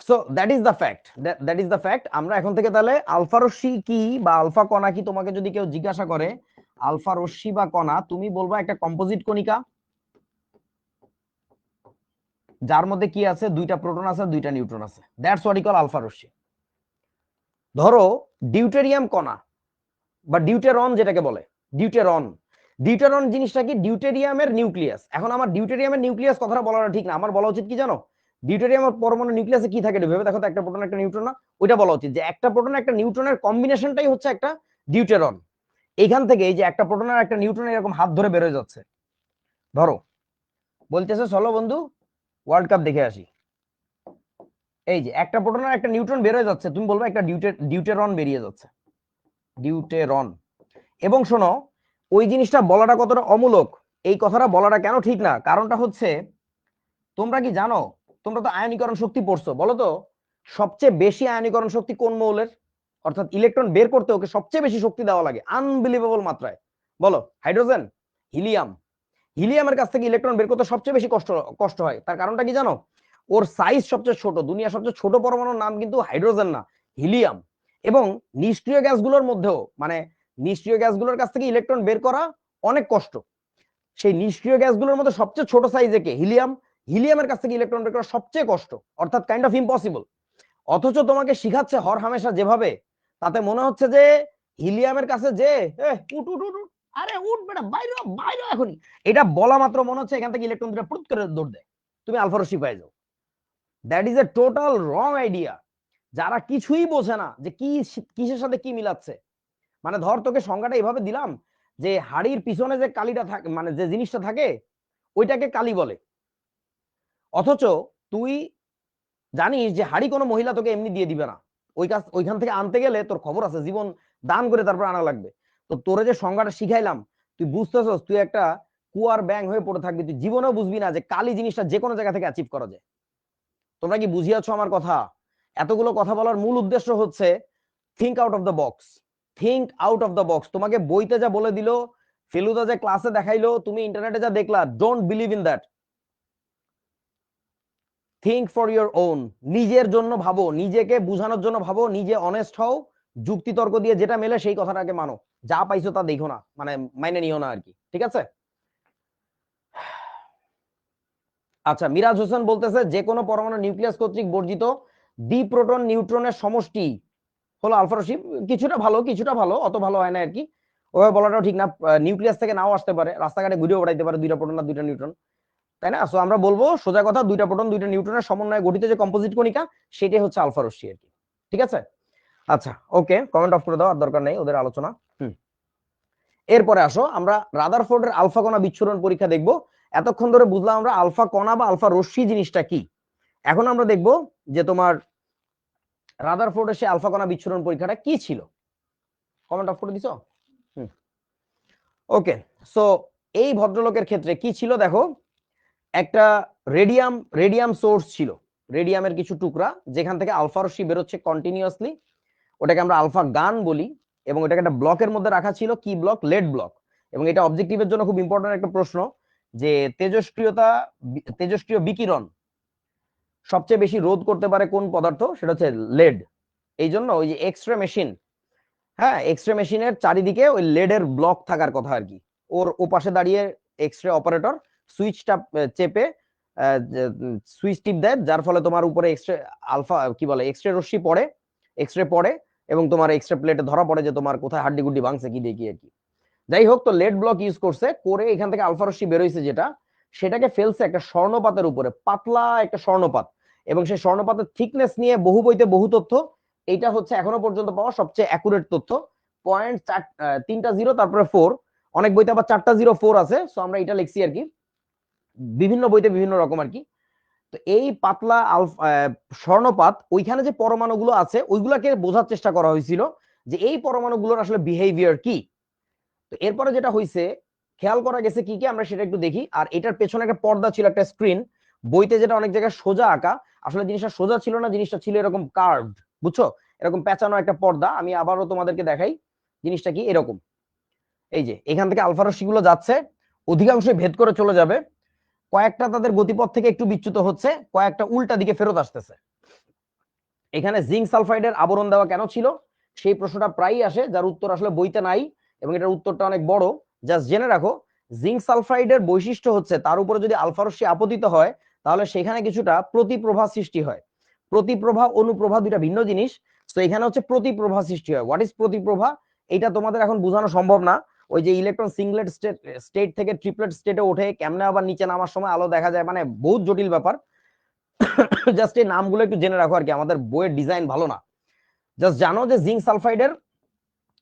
So that is the fact, that is the fact. আমরা এখন থেকে তাহলে আলফা রশ্মি কি বা আলফা কণা কি, তোমাকে যদি কেউ জিজ্ঞাসা করে আলফা রশ্মি বা কণা, তুমি বলবা একটা কম্পোজিট কণিকা যার মধ্যে কি আছে? দুইটা প্রোটন আছে, দুইটা নিউট্রন আছে। That's what we call alpha রশ্মি। ধরো ডিউটেরিয়াম কণা বা ডিউটেরন যেটাকে বলে, ডিউটেরন। ডিউটেরন জিনিসটা কি? ডিউটেরিয়ামের নিউক্লিয়াস। এখন আমার ডিউটেরিয়ামের নিউক্লিয়াস কথাটা বলাটা ঠিক না, আমার বলা উচিত কি জানো? ডিউটেরিয়ামের পরমাণু নিউক্লিয়াসে কি থাকে ভেবে দেখো তো, একটা প্রোটন একটা নিউট্রন না? ওইটা বলা উচিত যে একটা প্রোটন একটা নিউট্রনের কম্বিনেশনটাই হচ্ছে একটা ডিউটেরন। এইখান থেকে এই যে একটা প্রোটন আর একটা নিউট্রন এরকম হাত ধরে বেরোয় যাচ্ছে, ধরো বলতেছে চলো বন্ধু ওয়ার্ল্ড কাপ দেখে আসি, এই যে একটা প্রোটন আর একটা নিউট্রন বেরোয় যাচ্ছে, তুমি বলবে একটা ডিউটেরন বেরিয়ে যাচ্ছে, ডিউটেরন। এবং শোনো, ওই জিনিসটা বলাটা কতটা অমূলক, এই কথাটা বলাটা কেন ঠিক না, কারণটা হচ্ছে, তোমরা কি জানো, তোমরা তো আয়নীকরণ শক্তি পড়ছো, বলো তো সবচেয়ে বেশি আয়নীকরণ শক্তি কোন মৌলের? অর্থাৎ ইলেকট্রন বের করতে ওকে সবচেয়ে বেশি শক্তি দেওয়া লাগে আনবিলিভেবল মাত্রায়, বলো? Hydrogen, helium. হিলিয়ামের কাছ থেকে ইলেকট্রন বের করতে সবচেয়ে বেশি কষ্ট কষ্ট হয়, তার কারণটা কি জানো? ওর সাইজ সবচেয়ে ছোট, দুনিয়ার সবচেয়ে ছোট পরমাণুর নাম কিন্তু হাইড্রোজেন না, হিলিয়াম। এবং নিষ্ক্রিয় গ্যাসগুলোর মধ্যেও, মানে নিষ্ক্রিয় গ্যাসগুলোর কাছ থেকে ইলেকট্রন বের করা অনেক কষ্ট। সেই নিষ্ক্রিয় গ্যাসগুলোর মধ্যে সবচেয়ে ছোট সাইজে কে? হিলিয়াম। হিলিয়ামের কাছ থেকে ইলেকট্রন বের করা সবচেয়ে কষ্ট, অর্থাৎ কাইন্ড অফ ইম্পসিবল। অথচ তোমাকে শিখাচ্ছে হর হামেশা যেভাবে, তাতে মনে হচ্ছে যে হিলিয়ামের কাছে যে উঠ উঠ উঠ উঠ, আরে উঠ বেটা, বাইরে বাইরে এখনই, এটা বলা মাত্র মনে হচ্ছে এখান থেকে ইলেকট্রন দুটো পুট করে দৌড় দেয়, তুমি আলফা রশ্মি পেয়ে যাও। That is a total wrong idea. যারা কিছুই বোঝে না যে কি কিসের সাথে কি মিলাচ্ছে, মানে ধর তোকে সংজ্ঞাটা এইভাবে দিলাম যে হাড়ির পিছনে যে কালিটা থাকে, মানে যে জিনিসটা থাকে ওইটাকে কালি বলে, অথচ তুই জানিস যে হাড়ি কোনো মহিলা তোকে এমনি দিয়ে দিবে না, ওই কাজ ওইখান থেকে আনতে গেলে তোর খবর আছে, জীবন দান করে তারপর আনা লাগবে। তো তোরে যে সংজ্ঞাটা শিখাইলাম, তুই বুঝতেছস তুই একটা কুয়ার ব্যাং হয়ে পড়ে থাকবি, তুই জীবনেও বুঝবি না যে কালি জিনিসটা যে কোনো জায়গা থেকে অ্যাচিভ করা যায়। তোমরা কি বুঝিয়াছো আমার কথা? এতগুলো কথা বলার মূল উদ্দেশ্য হচ্ছে think out of the box, think out of the box. তোমাকে বইতে যা বলে দিল, ফেলুদা যে ক্লাসে দেখাইলো, তুমি ইন্টারনেটে যা দেখলা, don't believe in that. Think for your own, নিজের জন্য ভাবো, নিজেকে বুঝানোর জন্য ভাবো, নিজে অনেস্ট হও, যুক্তি তর্ক দিয়ে যেটা মেলে সেই কথাটাকে মানো, যা পাইছো তা দেখো না, মানে মাইনে নিও না আর কি। ঠিক আছে? আচ্ছা, মিরাজ হোসেন বলতেছে যে কোনো পরমাণু নিউক্লিয়াস কর্তৃক বর্জিত দ্বি প্রোটন নিউট্রনের সমষ্টি হলো আলফা রশ্মি। কিছুটা ভালো, কিছুটা ভালো, অত ভালো হয় না আর কি, ওভাবে বলাটাও ঠিক না। নিউক্লিয়াস থেকে নাও আসতে পারে, রাস্তাঘাটে ঘুরেও বেড়াইতে পারে দুইটা প্রোটন আর দুইটা নিউট্রন, তাই না? সো আমরা বলবো সোজা কথা, দুইটা প্রোটন দুইটা নিউট্রনের সমন্বয়ে গঠিত যে কম্পোজিট কণিকা, সেটাই হচ্ছে আলফা রশ্মি আর কি। ঠিক আছে? আচ্ছা, ওকে, কমেন্ট অফ করে দাও, আর দরকার নেই ওদের আলোচনা। এরপরে আসো আমরা রাদারফোর্ডের আলফা কণা বিচ্ছুরণ পরীক্ষা দেখব। এতক্ষণ ধরে বুঝলাম আমরা আলফা কণা বা আলফা রশ্মি জিনিসটা কি। এখন আমরা দেখব যে তোমার রাদারফোর্ডের সে আলফা কণা বিচ্ছুরণ পরীক্ষাটা কি ছিল। কমেন্ট অফ করে দিছো? ওকে, সো এই ভদ্রলোকের ক্ষেত্রে কি ছিল দেখো, একটা রেডিয়াম রেডিয়াম সোর্স ছিল, রেডিয়ামের কিছু টুকরা যেখান থেকে আলফা রশ্মি বেরোচ্ছে কন্টিনিউয়াসলি, ওটাকে আমরা আলফা গান বলি। এবং এটাকে একটা ব্লকের মধ্যে রাখা ছিল, কি ব্লক? Lead block. এবং এটা অবজেক্টিভের জন্য খুব ইম্পর্টেন্ট একটা প্রশ্ন, যে তেজস্ক্রিয় বিকিরণ সবচেয়ে বেশি রোধ করতে পারে কোন পদার্থ? সেটা হচ্ছে লেড। এই জন্য ওই যে এক্সরে মেশিন, হ্যাঁ, এক্সরে মেশিনের চারিদিকে ওই লেডের ব্লক থাকার কথা আর কি। ওর ওপাশে দাঁড়িয়ে এক্সরে অপারেটর সুইচটা চেপে সুইচ টিপ দেয়, যার ফলে তোমার উপরে এক্সরে আলফা কি বলে এক্সরে রশ্মি পড়ে, এক্সরে পড়ে, এবং তোমার এক্সরে প্লেটে ধরা পড়ে যে তোমার কোথায় হাড্ডি গুড্ডি ভাঙছে কি দেখি আর কি। যাই হোক, তো লেড ব্লক ইউজ করছে করে, এখান থেকে আলফা রশ্মি বেরোইছে যেটা, সেটাকে ফেলছে একটা স্বর্ণপাতের উপরে, পাতলা একটা স্বর্ণপাত। এবং সেই স্বর্ণপাতের থিকনেস নিয়ে বহু বইতে বহু তথ্য, এটা হচ্ছে এখনো পর্যন্ত পাওয়া সবচেয়ে অ্যাকুরেট তথ্য। পয়েন্ট তিনটা জিরো তারপরে 4, অনেক বইতে আবার 4টা 0 4 আছে, সো আমরা এটা লিখছি আর কি, বিভিন্ন বইতে বিভিন্ন রকম আর কি। তো এই পাতলা স্বর্ণপাত, ওইখানে যে পরমাণুগুলো আছে ওইগুলাকে বোঝার চেষ্টা করা হয়েছিল যে এই পরমাণুগুলোর আসলে বিহেভিয়ার কি। তো এরপরে যেটা হয়েছে খেয়াল করা গেছে কি কি আমরা সেটা একটু দেখি। আর এটার পেছনে একটা পর্দা ছিল, একটা স্ক্রিন, বইতে যেটা অনেক জায়গায় সোজা আঁকা, আসলে জিনিসটা সোজা ছিল না, জিনিসটা ছিল এরকম কার্ভড, বুঝছো, এরকম পেঁচানো একটা পর্দা। আমি আবারও তোমাদেরকে দেখাই জিনিসটা কি এরকম। এই যে এখান থেকে আলফা রশ্মিগুলো যাচ্ছে, অধিকাংশই ভেদ করে চলে যাবে, কয়েকটা তাদের গতিপথ থেকে একটু বিচ্যুত হচ্ছে, কয়েকটা উল্টা দিকে ফেরত আসতেছে। এখানে জিঙ্ক সালফাইডের আবরণ দেওয়া কেন ছিল সেই প্রশ্নটা প্রায়ই আসে, যার উত্তর আসলে বইতে নাই এবং এটার উত্তরটা অনেক বড়। জাস্ট জেনে রাখো, জিঙ্ক সালফাইডের বৈশিষ্ট্য হচ্ছে তার উপরে যদি আলফা রশ্মি আপতিত হয় তাহলে সেখানে কিছুটা প্রতিপ্রভা সৃষ্টি হয়। প্রতিপ্রভা অনুপ্রভা দুইটা ভিন্ন জিনিস। তো এখানে হচ্ছে প্রতিপ্রভা সৃষ্টি হয়। হোয়াট ইজ প্রতিপ্রভা, এটা তোমাদের এখন বোঝানো সম্ভব না। ওই যে ইলেকট্রন সিঙ্গলেট স্টেট থেকে ট্রিপলেট স্টেটে ওঠে, কেমনে আবার নিচে নামার সময় আলো দেখা যায়, মানে বহুত জটিল ব্যাপার। জাস্ট এই নামগুলো একটু জেনে রাখো আর কি, আমাদের বইয়ের ডিজাইন ভালো না। জাস্ট জানো যে জিঙ্ক সালফাইডের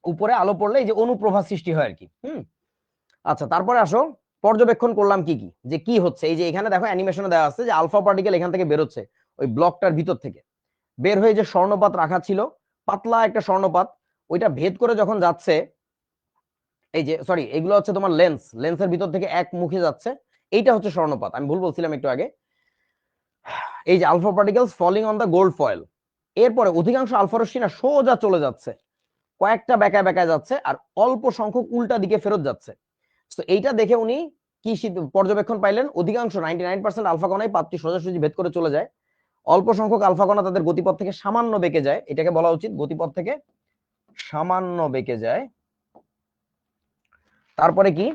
উপরে আলো পড়লে এই যে অনুপ্রভা সৃষ্টি হয় আর কি। আচ্ছা, তারপরে আসো পর্যবেক্ষণ করলাম কি কি, যে কি হচ্ছে। এই যে এখানে দেখো অ্যানিমেশনে দেওয়া আছে যে আলফা পার্টিকেল এখান থেকে বেরোচ্ছে, ওই ব্লকটার ভিতর থেকে বের হয়ে যে স্বর্ণপাত রাখা ছিল, পাতলা একটা স্বর্ণপাত, ওইটা ভেদ করে যখন যাচ্ছে, এই যে সরি এগুলো হচ্ছে তোমার লেন্স, লেন্সের ভিতর থেকে এক মুখে যাচ্ছে, এইটা হচ্ছে স্বর্ণপাত, আমি ভুল বলছিলাম একটু আগে। এই যে alpha particles falling on the gold foil, এরপরে অধিকাংশ আলফা রশ্মি না সোজা চলে যাচ্ছে, কয়েকটা বেঁকায় বেঁকায় যাচ্ছে, আর অল্প সংখ্যক উল্টা দিকে ফেরত যাচ্ছে। তো এইটা দেখে উনি কি পর্যবেক্ষণ পাইলেন, অধিকাংশ 99% আলফা কণাই পাতটি সোজাসুজি ভেদ করে চলে যায়, অল্প সংখ্যক আলফা কণা তাদের গতিপথ থেকে সামান্য বেঁকে যায়, এটাকে বলা উচিত গতিপথ থেকে সামান্য বেঁকে যায়। তারপরে কি,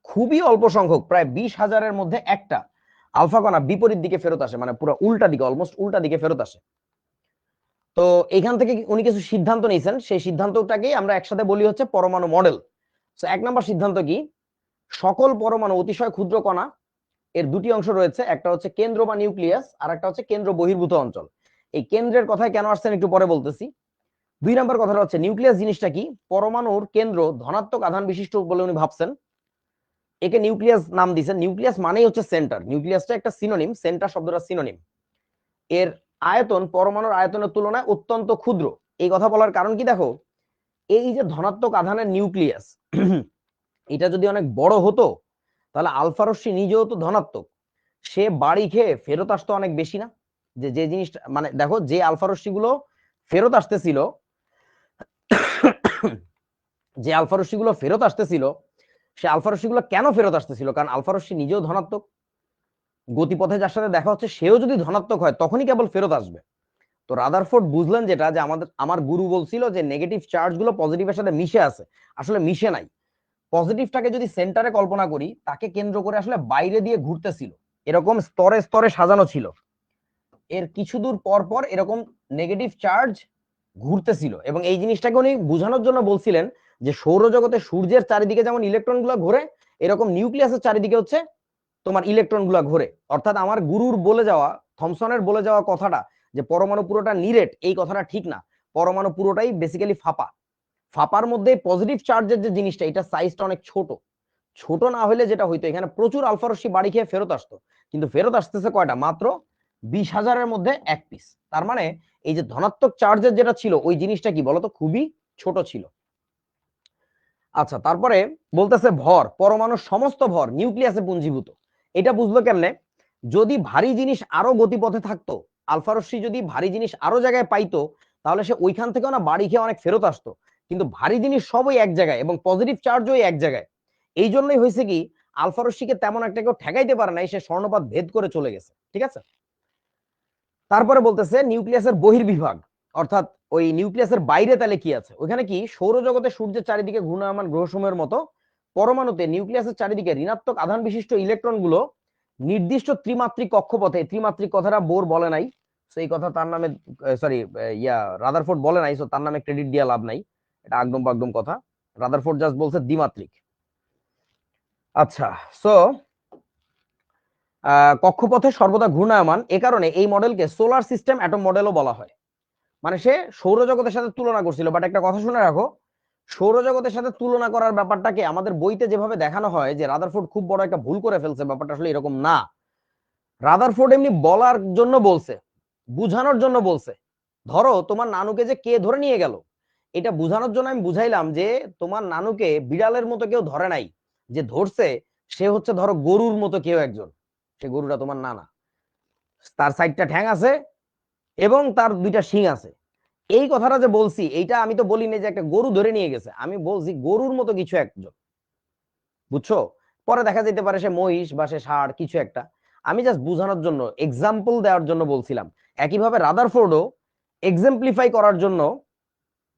খুবই অল্প সংখ্যক প্রায় 20,000-এর মধ্যে একটা আলফা কণা বিপরীত দিকে ফেরত আসে, মানে পুরো উল্টা দিকে, অলমোস্ট উল্টা দিকে ফেরত আসে। তো এখান থেকে উনি কিছু সিদ্ধান্ত নিয়েছেন, সেই সিদ্ধান্তটাকেই আমরা একসাথে বলি হচ্ছে পরমাণু মডেল। তো 1 নম্বর সিদ্ধান্ত কি, সকল পরমাণু অতিশয় ক্ষুদ্র কণা। এর দুটি অংশ রয়েছে, একটা হচ্ছে কেন্দ্র বা নিউক্লিয়াস, আর একটা হচ্ছে কেন্দ্র বহির্ভূত অঞ্চল। এই কেন্দ্রের কথায় কেন আসছেন একটু পরে বলতেছি। 2 নম্বর কথাটা হচ্ছে নিউক্লিয়াস জিনিসটা কি, পরমাণুর কেন্দ্র ধনাত্মক আধান বিশিষ্ট বলে উনি ভাবছেন, একে নিউক্লিয়াস নাম দিয়েছেন। নিউক্লিয়াস মানেই হচ্ছে সেন্টার, নিউক্লিয়াসটা একটা সিনোনিম, সেন্টার শব্দটা সিনোনিম। এর আয়তন পরমাণুর আয়তনের তুলনায় অত্যন্ত ক্ষুদ্র। এই কথা বলার কারণ কি, দেখো এই যে ধনাত্মক আধানের নিউক্লিয়াস, এটা যদি অনেক বড় হতো তাহলে আলফা রশ্মি নিজেও তো ধনাত্মক, সে বাড়ি খেয়ে ফেরত আসতো অনেক বেশি না। যে যে জিনিসটা মানে দেখো, যে আলফা রশ্মি গুলো ফেরত আসতেছিল, যে আলফা রশ্মি গুলো ফেরত আসতেছিল, সে আলফা রশ্মি গুলো কেন ফেরত আসতেছিল, কারণ আলফা রশ্মি নিজেও ধনাত্মক, গতিপথে যার সাথে দেখা হচ্ছে সেও যদি ধনাত্মক হয় তখনই কেবল ফেরত আসবে। তো রাদারফোর্ড বুঝলেন যেটা, যে আমার গুরু বলছিল যে নেগেটিভ চার্জ গুলো পজিটিভের সাথে মিশে আছে, আসলে মিশে নাই। পজিটিভটাকে যদি সেন্টারে কল্পনা করি, তাকে কেন্দ্র করে আসলে বাইরে দিয়ে ঘুরতেছিল, এরকম স্তরে স্তরে সাজানো ছিল, এর কিছু দূর পর পর এরকম নেগেটিভ চার্জ ঘুরতেছিল। এবং এই জিনিসটাকে উনি বোঝানোর জন্য বলছিলেন যে সৌরজগতে সূর্যের চারিদিকে যেমন ইলেকট্রন গুলো ঘোরে, এরকম নিউক্লিয়াসের চারিদিকে হচ্ছে তোমার ইলেকট্রন গুলা ঘোরে। অর্থাৎ আমার গুরুর বলে যাওয়া, থমসনের বলে যাওয়া কথাটা যে পরমাণু পুরোটা নিরেট, এই কথাটা ঠিক না। পরমাণু পুরোটাই বেসিক্যালি ফাঁপা, ফাঁপার মধ্যে পজিটিভ চার্জের যে জিনিসটা, এটা সাইজটা অনেক ছোট। ছোট না হলে যেটা হইতো, এখানে প্রচুর আলফা রশ্মি বাড়ি খেয়ে ফেরত আসতো, কিন্তু ফেরত আসতেছে কয়টা, মাত্র 20,000-এর মধ্যে 1 পিস। তার মানে এই যে ধনাত্মক চার্জের যেটা ছিল, ওই জিনিসটা কি বলতো, খুবই ছোট ছিল। আচ্ছা, তারপরে বলতেছে ভর, পরমাণুর সমস্ত ভর নিউক্লিয়াসে পুঞ্জীভূত। এটা বুঝলো কেমনে, যদি ভারী জিনিস আরো গতিপথে থাকতো, আলফা রশ্মি যদি ভারী জিনিস আরো জায়গায় পাইতো, তাহলে সে ওইখান থেকেও না বাড়ি খেয়ে অনেক ফেরত আসতো। কিন্তু ভারী জিনিস সবই এক জায়গায় এবং পজিটিভ চার্জও এক জায়গায়। এই জন্যই হয়েছে কি, আলফা রশ্মিকে তেমন একটা কেউ ঠেকাইতে পারে নাই, সে স্বর্ণপাত ভেদ করে চলে গেছে। ঠিক আছে, তারপরে বলতেছে নিউক্লিয়াসের বহির্বিভাগ, অর্থাৎ ওই নিউক্লিয়াসের বাইরে তাহলে কি আছে, ওখানে কি সৌরজগতে সূর্যের চারিদিকে ঘূর্ণায়মান গ্রহসমূহের মতো পরমাণুতে নিউক্লিয়াসের চারিদিকে ঋণাত্মক আধান বিশিষ্ট ইলেকট্রন গুলো নির্দিষ্ট ত্রিমাত্রিক কক্ষপথে, ত্রিমাত্রিক কথাটা বোর বলে নাই, সেই কথা তার নামে, সরি রাদারফোর্ড বলে নাই, সো তার নামে ক্রেডিট দিয়ে লাভ নাই, এটা একদম বাগদম কথা। রাদারফোর্ড জাস্ট বলছে দ্বিমাত্রিক। আচ্ছা, সো কক্ষপথে সর্বদা ঘূর্ণায়মান, এ কারণে এই মডেলকে সোলার সিস্টেম অ্যাটম মডেলও বলা হয়। মানে সে সৌরজগতের সাথে তুলনা করছিল। বাট একটা কথা শুনে রাখো, সৌরজগতের সাথে তুলনা করার ব্যাপারটাকে আমাদের বইতে যেভাবে দেখানো হয় যে রাদারফোর্ড খুব বড় একটা ভুল করে ফেলছে, ব্যাপারটা আসলে এরকম না। রাদারফোর্ড এমনি বলার জন্য বলছে, বুঝানোর জন্য বলছে। ধরো তোমার নানুকে যে কে ধরে নিয়ে গেল, এটা বুঝানোর জন্য আমি বুঝাইলাম যে তোমার নানুকে বিড়ালের মতো কেউ ধরে নাই, যে ধরছে সে হচ্ছে ধরো গরুর মতো কেউ একজন, সে গরুটা তোমার নানা, তার 4টা ঠ্যাং আছে এবং তার 2টা শিং আছে। এই কথাটা যে বলছি, এইটা আমি তো বলিনি যে একটা গরু ধরে নিয়ে গেছে, আমি বলছি গরুর মতো কিছু একজন, বুঝছো? পরে দেখা যেতে পারে সে মহিষ বা সে ষাঁড় কিছু একটা, আমি জাস্ট বোঝানোর জন্য এক্সাম্পল দেওয়ার জন্য বলছিলাম। একইভাবে রাদারফোর্ডও এক্সাম্পলিফাই করার জন্য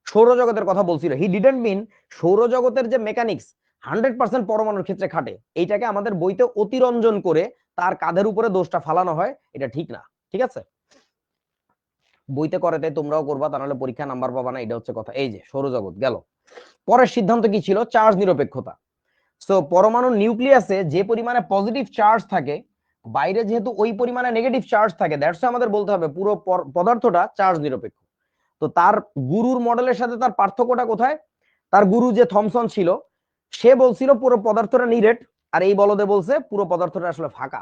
সৌরজগতের কথা বলছিল। হি ডিডন্ট মিন সৌরজগতের যে মেকানিক্স 100% পরমাণুর ক্ষেত্রে খাটে, এইটাকে আমাদের বইতে অতিরঞ্জন করে তার কাঁধের উপরে দোষটা ফালানো হয়, এটা ঠিক না। ঠিক আছে, বইতে করে তাই তোমরাও করবা, তা নাহলে পরীক্ষা নাম্বার পাবা না, এটা হচ্ছে কথা। এই যে সৌরজগৎ গেল। পরের সিদ্ধান্ত কি ছিল? চার্জ নিরপেক্ষতা। সো পরমাণুর নিউক্লিয়াসে যে পরিমাণে পজিটিভ চার্জ থাকে, বাইরে যেহেতু ওই পরিমাণে নেগেটিভ চার্জ থাকে, দ্যাটস আমাদের বলতে হবে পুরো পদার্থটা চার্জ নিরপেক্ষ। তো তার গুরুর মডেলের সাথে তার পার্থক্যটা কোথায়? তার গুরু যে থমসন ছিল, সে বলছিল পুরো পদার্থটা নিরেট, আর এই বলদে বলছে পুরো পদার্থটা আসলে ফাঁকা।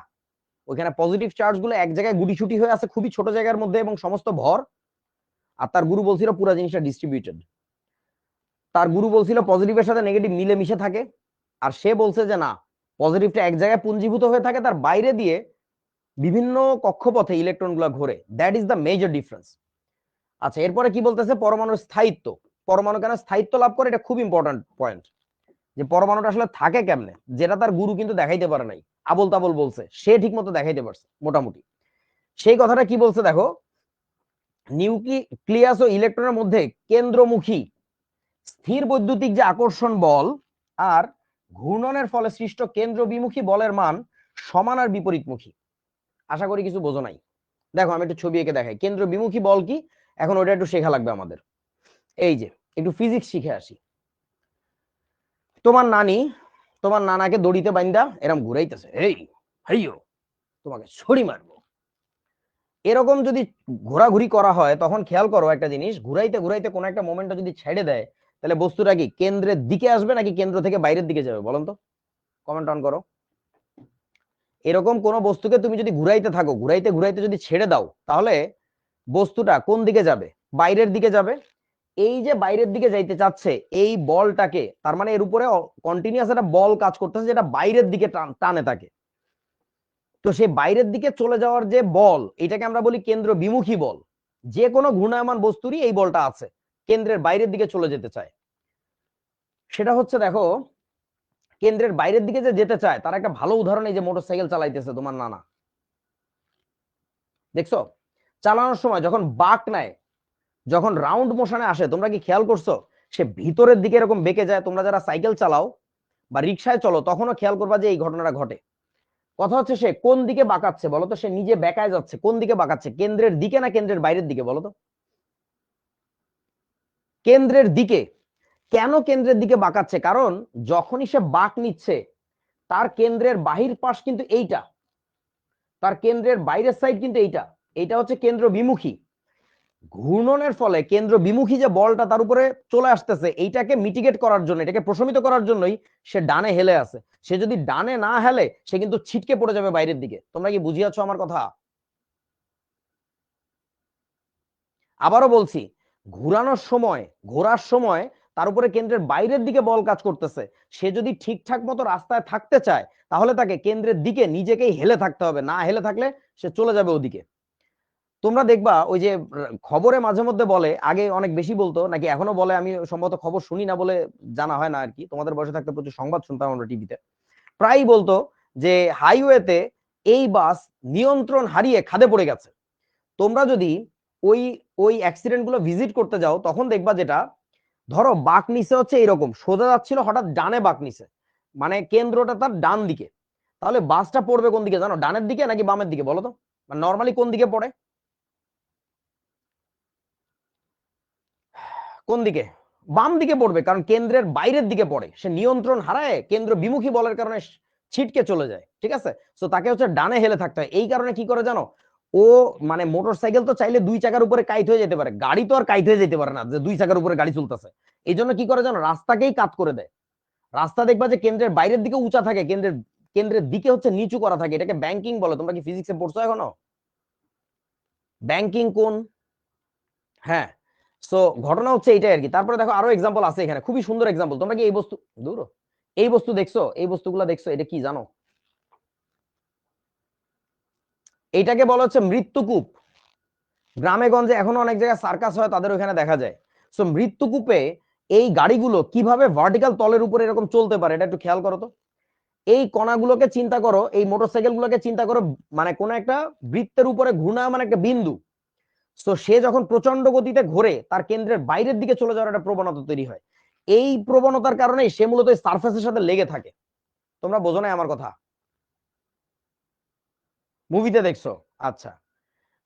ওইখানে পজিটিভ চার্জ গুলো এক জায়গায় গুটিছুটি হয়ে আছে খুবই ছোট জায়গার মধ্যে এবং সমস্ত ভর, আর তার গুরু বলছিল পুরো জিনিসটা ডিস্ট্রিবিউটেড। তার গুরু বলছিল পজিটিভের সাথে নেগেটিভ মিলে মিশে থাকে, আর সে বলছে যে না, পজিটিভটা এক জায়গায় পুঞ্জীভূত হয়ে থাকে, তার বাইরে দিয়ে বিভিন্ন কক্ষপথে ইলেকট্রন গুলা ঘোরে। That is the major difference. আচ্ছা, এরপরে কি বলতেছে? পরমাণুর স্থায়িত্ব। পরমাণু কেন স্থায়িত্ব লাভ করে, এটা খুব ইম্পর্টেন্ট পয়েন্ট, যে পরমাণুটা আসলে থাকে কেমনে, যেটা তার গুরু কিন্তু দেখাইতে পারে নাই, আবল তাবল বলছে, সে ঠিক মতো দেখাইতে পারছে মোটামুটি। সেই কথাটা কি বলছে দেখো, নিউক্লিয়াস ও ইলেকট্রনের মধ্যে কেন্দ্রমুখী স্থির বৈদ্যুতিক যে আকর্ষণ বল আর ঘূর্ণনের ফলে সৃষ্ট কেন্দ্র বিমুখী বলের মান সমান আর বিপরীতমুখী। আশা করি কিছু বোঝো নাই। দেখো আমি একটু ছবি এঁকে দেখাই কেন্দ্র বিমুখী বল কি, এখন ওটা একটু শেখা লাগবে আমাদের। এই যে একটু ফিজিক্স শিখে আসি। তোমার নানি তোমার নানাকে দড়িতে বাইন্দা এরম ঘুরাইতেছে, এই হাইয়ো তোমাকে ছড়ি মারবো, এরকম যদি ঘোরাঘুরি করা হয়, তখন খেয়াল করো একটা জিনিস, ঘুরাইতে ঘুরাইতে কোনো একটা মোমেন্টে যদি ছেড়ে দেয়, তাহলে বস্তুটা কি কেন্দ্রের দিকে আসবে নাকি কেন্দ্র থেকে বাইরের দিকে যাবে বলেন তো? কমেন্ট অন করো। এরকম কোন বস্তুকে তুমি যদি ঘুরাইতে থাকো, ঘুরাইতে ঘুরাইতে যদি ছেড়ে দাও, তাহলে বস্তুটা কোন দিকে যাবে? বাইরের দিকে যাবে। এই যে বাইরের দিকে যাইতে চাচ্ছে এই বলটাকে, তার মানে এর উপরে কন্টিনিউয়াস একটা বল কাজ করতেছে যেটা বাইরের দিকে টানে থাকে। তো সেই বাইরের দিকে চলে যাওয়ার যে বল, এটাকে আমরা বলি কেন্দ্র বিমুখী বল। যে কোনো ঘূর্ণায়মান বস্তুরই এই বলটা আছে, কেন্দ্রের বাইরের দিকে চলে যেতে চায়। সেটা হচ্ছে দেখো, কেন্দ্রের বাইরের দিকে যে যেতে চায় তার একটা ভালো উদাহরণ এই যে মোটরসাইকেল চালাইতেছে তোমার নানা, দেখছো? চালানোর সময় যখন বাঁক নেয়, যখন রাউন্ড মোশনে আসে, তোমরা কি খেয়াল করছো সে ভিতরের দিকে এরকম বেঁকে যায়? তোমরা যারা সাইকেল চালাও বা রিক্সায় চলো তখনও খেয়াল করবা যে এই ঘটনাটা ঘটে। কথা হচ্ছে সে কোন দিকে বাঁকাচ্ছে বলতো? সে নিজে বেঁকায় যাচ্ছে, কোন দিকে বাঁকাচ্ছে? কেন্দ্রের দিকে না কেন্দ্রের বাইরের দিকে বলতো? কেন্দ্রের দিকে। কেন কেন্দ্রের দিকে বাঁকাচ্ছে? কারণ যখনই সে বাঁক নিচ্ছে, তার কেন্দ্রের বাহির পাশ কিন্তু এইটা, তার কেন্দ্রের বাইরের সাইড কিন্তু এইটা, এইটা হচ্ছে কেন্দ্র বিমুখী। ঘূর্ণনের ফলে কেন্দ্র বিমুখী যে বলটা তার উপরে চলে আসতেছে, এইটাকে মিটিগেট করার জন্য, এটাকে প্রশমিত করার জন্যই সে ডানে হেলে আছে। সে যদি ডানে না হেলে, সে কিন্তু ছিটকে পড়ে যাবে বাইরের দিকে। তোমরা কি বুঝিয়াছো আমার কথা? আবারও বলছি, ঘোরানোর সময়, ঘোরার সময় তার উপরে কেন্দ্রের বাইরের দিকে বল কাজ করতেছে। সে যদি ঠিকঠাক মতো রাস্তায় থাকতে চায়, তাহলে তাকে কেন্দ্রের দিকে নিজেকেই হেলে থাকতে হবে, না হেলে থাকলে সে চলে যাবে ওদিকে। তোমরা দেখবা ওই যে খবরে মাঝে মধ্যে বলে, আগে অনেক বেশি বলতো নাকি এখনো বলে, আমি সম্ভবত খবর শুনি না বলে জানা হয় না আর কি, তোমাদের বসে থাকতে প্রচুর সংবাদ শুনতাম আমরা টিভিতে, প্রায়ই বলতো যে হাইওয়েতে এই বাস নিয়ন্ত্রণ হারিয়ে খাদে পড়ে গেছে। তোমরা যদি ওই ওই অ্যাক্সিডেন্ট গুলো ভিজিট করতে যাও, তখন দেখবা যেটা, ধরো বাঁক নিচে হচ্ছে এরকম সোজা যাচ্ছিল, হঠাৎ ডানে বাঁক নিচে, মানে কেন্দ্রটা তার ডান দিকে, তাহলে বাসটা পড়বে কোন দিকে জানো? ডানের দিকে নাকি বামের দিকে বলো তো? মানে নর্মালি কোন দিকে পড়ে? কোন দিকে? বাম দিকে পড়বে, কারণ কেন্দ্রের বাইরের দিকে পড়ে, সে নিয়ন্ত্রণ হারায় কেন্দ্র বিমুখী বলের কারণে ছিটকে চলে যায়। ঠিক আছে, তো তাকে হচ্ছে ডানে হেলে থাকতে হয়। এই কারণে কি করে জানো? ও মানে মোটরসাইকেল তো চাইলে 2 চাকার উপরে কাইট হয়ে যেতে পারে, গাড়ি তো আর কাইট হয়ে যেতে পারে না যে 2 চাকার উপরে গাড়ি চলতেছে। এই জন্য কি করে জানো, রাস্তাকেই কাট করে দেয়। রাস্তা দেখবা যে কেন্দ্রের বাইরের দিকে উঁচা থাকে, কেন্দ্রের কেন্দ্রের দিকে হচ্ছে নিচু করা থাকে, এটাকে ব্যাংকিং বলে। তোমরা কি ফিজিক্সে পড়ছো এখনো ব্যাংকিং কোন? হ্যাঁ। সো ঘটনা হচ্ছে এইটাই আর কি। তারপরে দেখো আরো এক্সাম্পল আছে এখানে, খুবই সুন্দর এক্সাম্পল। তোমরা কি এই বস্তু দূর এই বস্তু দেখছো, এই বস্তুগুলো দেখছো, এটা কি জানো? এইটাকে বলা হচ্ছে মৃত্যুকূপ। গ্রামে গঞ্জে এখনো অনেক জায়গায় সার্কাস হয়, তাদের ওখানে দেখা যায়। সো মৃত্যুকূপে এই গাড়িগুলো কিভাবে ভার্টিক্যাল তলের উপরে এরকম চলতে পারে, এটা একটু খেয়াল করো তো। এই কণাগুলোকে চিন্তা করো, এই মোটরসাইকেল গুলোকে চিন্তা করো, মানে কোন একটা বৃত্তের উপরে ঘূর্ণায়মান একটা বিন্দু। তো সে যখন প্রচন্ড গতিতে ঘোরে, তার কেন্দ্রের বাইরের দিকে চলে যাওয়ার একটা প্রবণতা তৈরি হয়। এই প্রবণতার কারণে সে মূলত সারফেসের সাথে লেগে থাকে। তোমরা বোঝো না আমার কথা? মুভিতে দেখছো? আচ্ছা।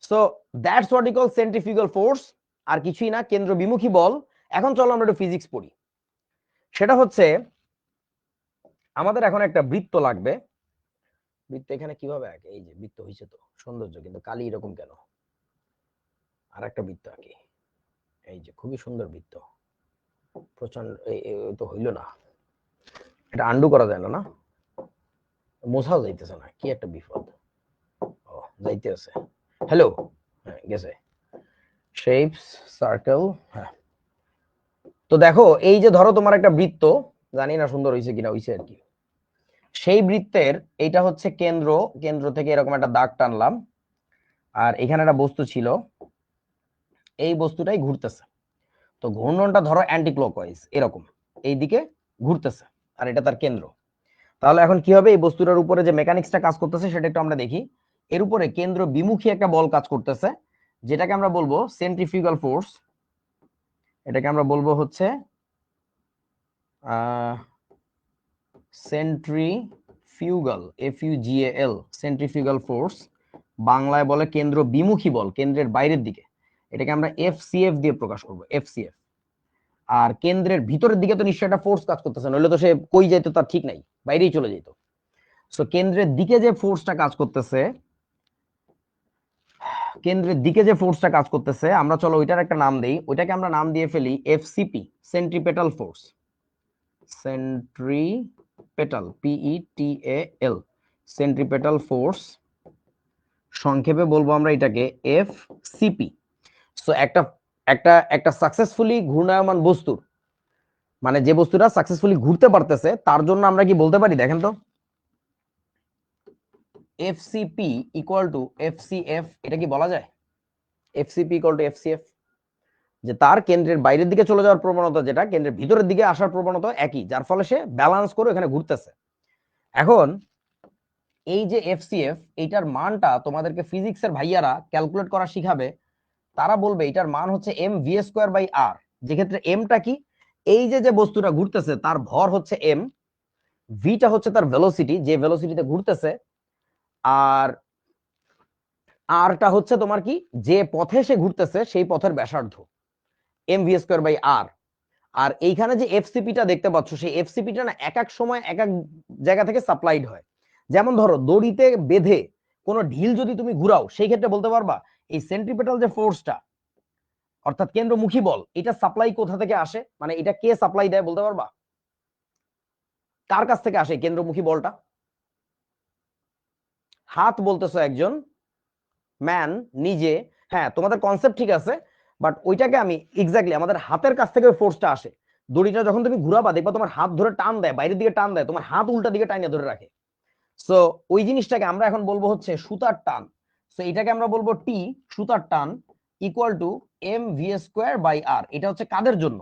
So that's what you call centrifugal force. আর কিছুই না, কেন্দ্র বিমুখী বল। এখন চলো আমরা একটু ফিজিক্স পড়ি। সেটা হচ্ছে, আমাদের এখন একটা বৃত্ত লাগবে। বৃত্ত এখানে কিভাবে আঁকে? এই যে বৃত্ত হয়েছে তো সৌন্দর্য, কিন্তু কালি এরকম কেন? আর একটা বৃত্ত আঁকি। এই যে খুবই সুন্দর বৃত্ত, প্রচন্ড তো হইল না। এটা আন্ডু করা যায় না, না মোছাও যাইতেছে না, কি একটা বিপদ। ও যাইতে আছে, হ্যালো, হ্যাঁ গেছে। শেপস সার্কেল, হ্যাঁ। তো দেখো এই যে ধরো তোমার একটা বৃত্ত, জানি না সুন্দর হয়েছে কিনা, হয়েছে আর কি। সেই বৃত্তের এইটা হচ্ছে কেন্দ্র, কেন্দ্র থেকে এরকম একটা দাগ টানলাম, আর এখানে একটা বস্তু ছিল, এই বস্তুটাই ঘুরতেছে। তো ঘূর্ণনটা ধরো অ্যান্টি ক্লকওয়াইজ এরকম এইদিকে ঘুরতেছে, আর এটা তার কেন্দ্র। তাহলে এখন কি হবে, এই বস্তুটার উপরে যে মেকানিক্সটা কাজ করতেছে সেটা একটু আমরা দেখি। এর উপরে কেন্দ্র বিমুখী একটা বল কাজ করতেছে, যেটাকে আমরা বলবো সেন্ট্রিফিউগাল ফোর্স। এটাকে আমরা বলবো হচ্ছে সেন্ট্রিফিউগাল, FUGAL, সেন্ট্রিফিউগাল ফোর্স। বাংলায় বলে কেন্দ্র বিমুখী বল, কেন্দ্রের বাইরের দিকে। এটাকে আমরা FCF দিয়ে প্রকাশ করব, FCF। আর কেন্দ্রের ভিতরের দিকে তো নিশ্চয়ই একটা ফোর্স কাজ করতেছে, নইলে তো সে কই যাইতো তার ঠিক নাই, বাইরেই চলে যেত। সো কেন্দ্রের দিকে যে ফোর্সটা কাজ করতেছে, কেন্দ্রের দিকে যে ফোর্সটা কাজ করতেছে, আমরা চলো ওইটার একটা নাম দেই। ওইটাকে আমরা নাম দিয়ে ফেলি FCP, centripetal force. Centripetal, PETAL, centripetal force. সংক্ষেপে বলবো আমরা এটাকে FCP। সো একটা একটা একটা সাকসেসফুলি ঘূর্ণায়মান বস্তুর, মানে যে বস্তুটা সাকসেসফুলি ঘুরতে পারতেছে, তার জন্য আমরা কি বলতে পারি দেখেন তো, FCP ইকুয়াল টু FCF। এটা কি বলা যায়? FCP ইকুয়াল টু FCF, যে তার কেন্দ্রের বাইরের দিকে চলে যাওয়ার প্রবণতা যেটা, কেন্দ্রের ভিতরের দিকে আসার প্রবণতা একই, যার ফলে সে ব্যালেন্স করে এখানে ঘুরতেছে। এখন এই যে FCF, এইটার মানটা তোমাদেরকে ফিজিক্সের ভাইয়ারা ক্যালকুলেট করা শিখাবে। তারা বলবে এটার মান হচ্ছে mv²/r। যেক্ষেত্রে এমটা কি, এই যে যে বস্তুটা ঘুরতেছে তার ভর হচ্ছে m, ভিটা হচ্ছে তার ভেলোসিটি, যে ভেলোসিটিতে ঘুরতেছে, আর আরটা হচ্ছে তোমার কি, যে পথে সে ঘুরতেছে সেই পথের ব্যাসার্ধ, mv²/r। আর এইখানে যে FCPটা দেখতে পাচ্ছ, সেই FCPটা না এক এক সময় এক এক জায়গা থেকে সাপ্লাইড হয়। যেমন ধরো দড়িতে বেঁধে কোনো ঢিল যদি তুমি ঘুরাও, সেই ক্ষেত্রে বলতে পারবা এই সেন্ট্রিপেটাল যে ফোর্সটা, অর্থাৎ কেন্দ্রমুখী বল, এটা সাপ্লাই কোথা থেকে আসে, মানে এটা কে সাপ্লাই দেয় বলতে পারবা? কার কাছ থেকে আসে কেন্দ্রমুখী বলটা? হাত বলতেছো একজন, ম্যান নিজে। হ্যাঁ তোমাদের কনসেপ্ট ঠিক আছে, বাট ওইটাকে আমি এক্স্যাক্টলি, আমাদের হাতের কাছ থেকে ওই ফোর্সটা আসে। দড়িটা যখন তুমি ঘুরাবা দেখবা তোমার হাত ধরে টান দেয়, বাইরের দিকে টান দেয়, তোমার হাত উল্টা দিকে টাইনে ধরে রাখে। সো ওই জিনিসটাকে আমরা এখন বলবো হচ্ছে সুতার টান। সো এটাকে আমরা বলবো টি, সুতার টান, ইকুয়াল টু mv²/r। এটা হচ্ছে কাদের জন্য?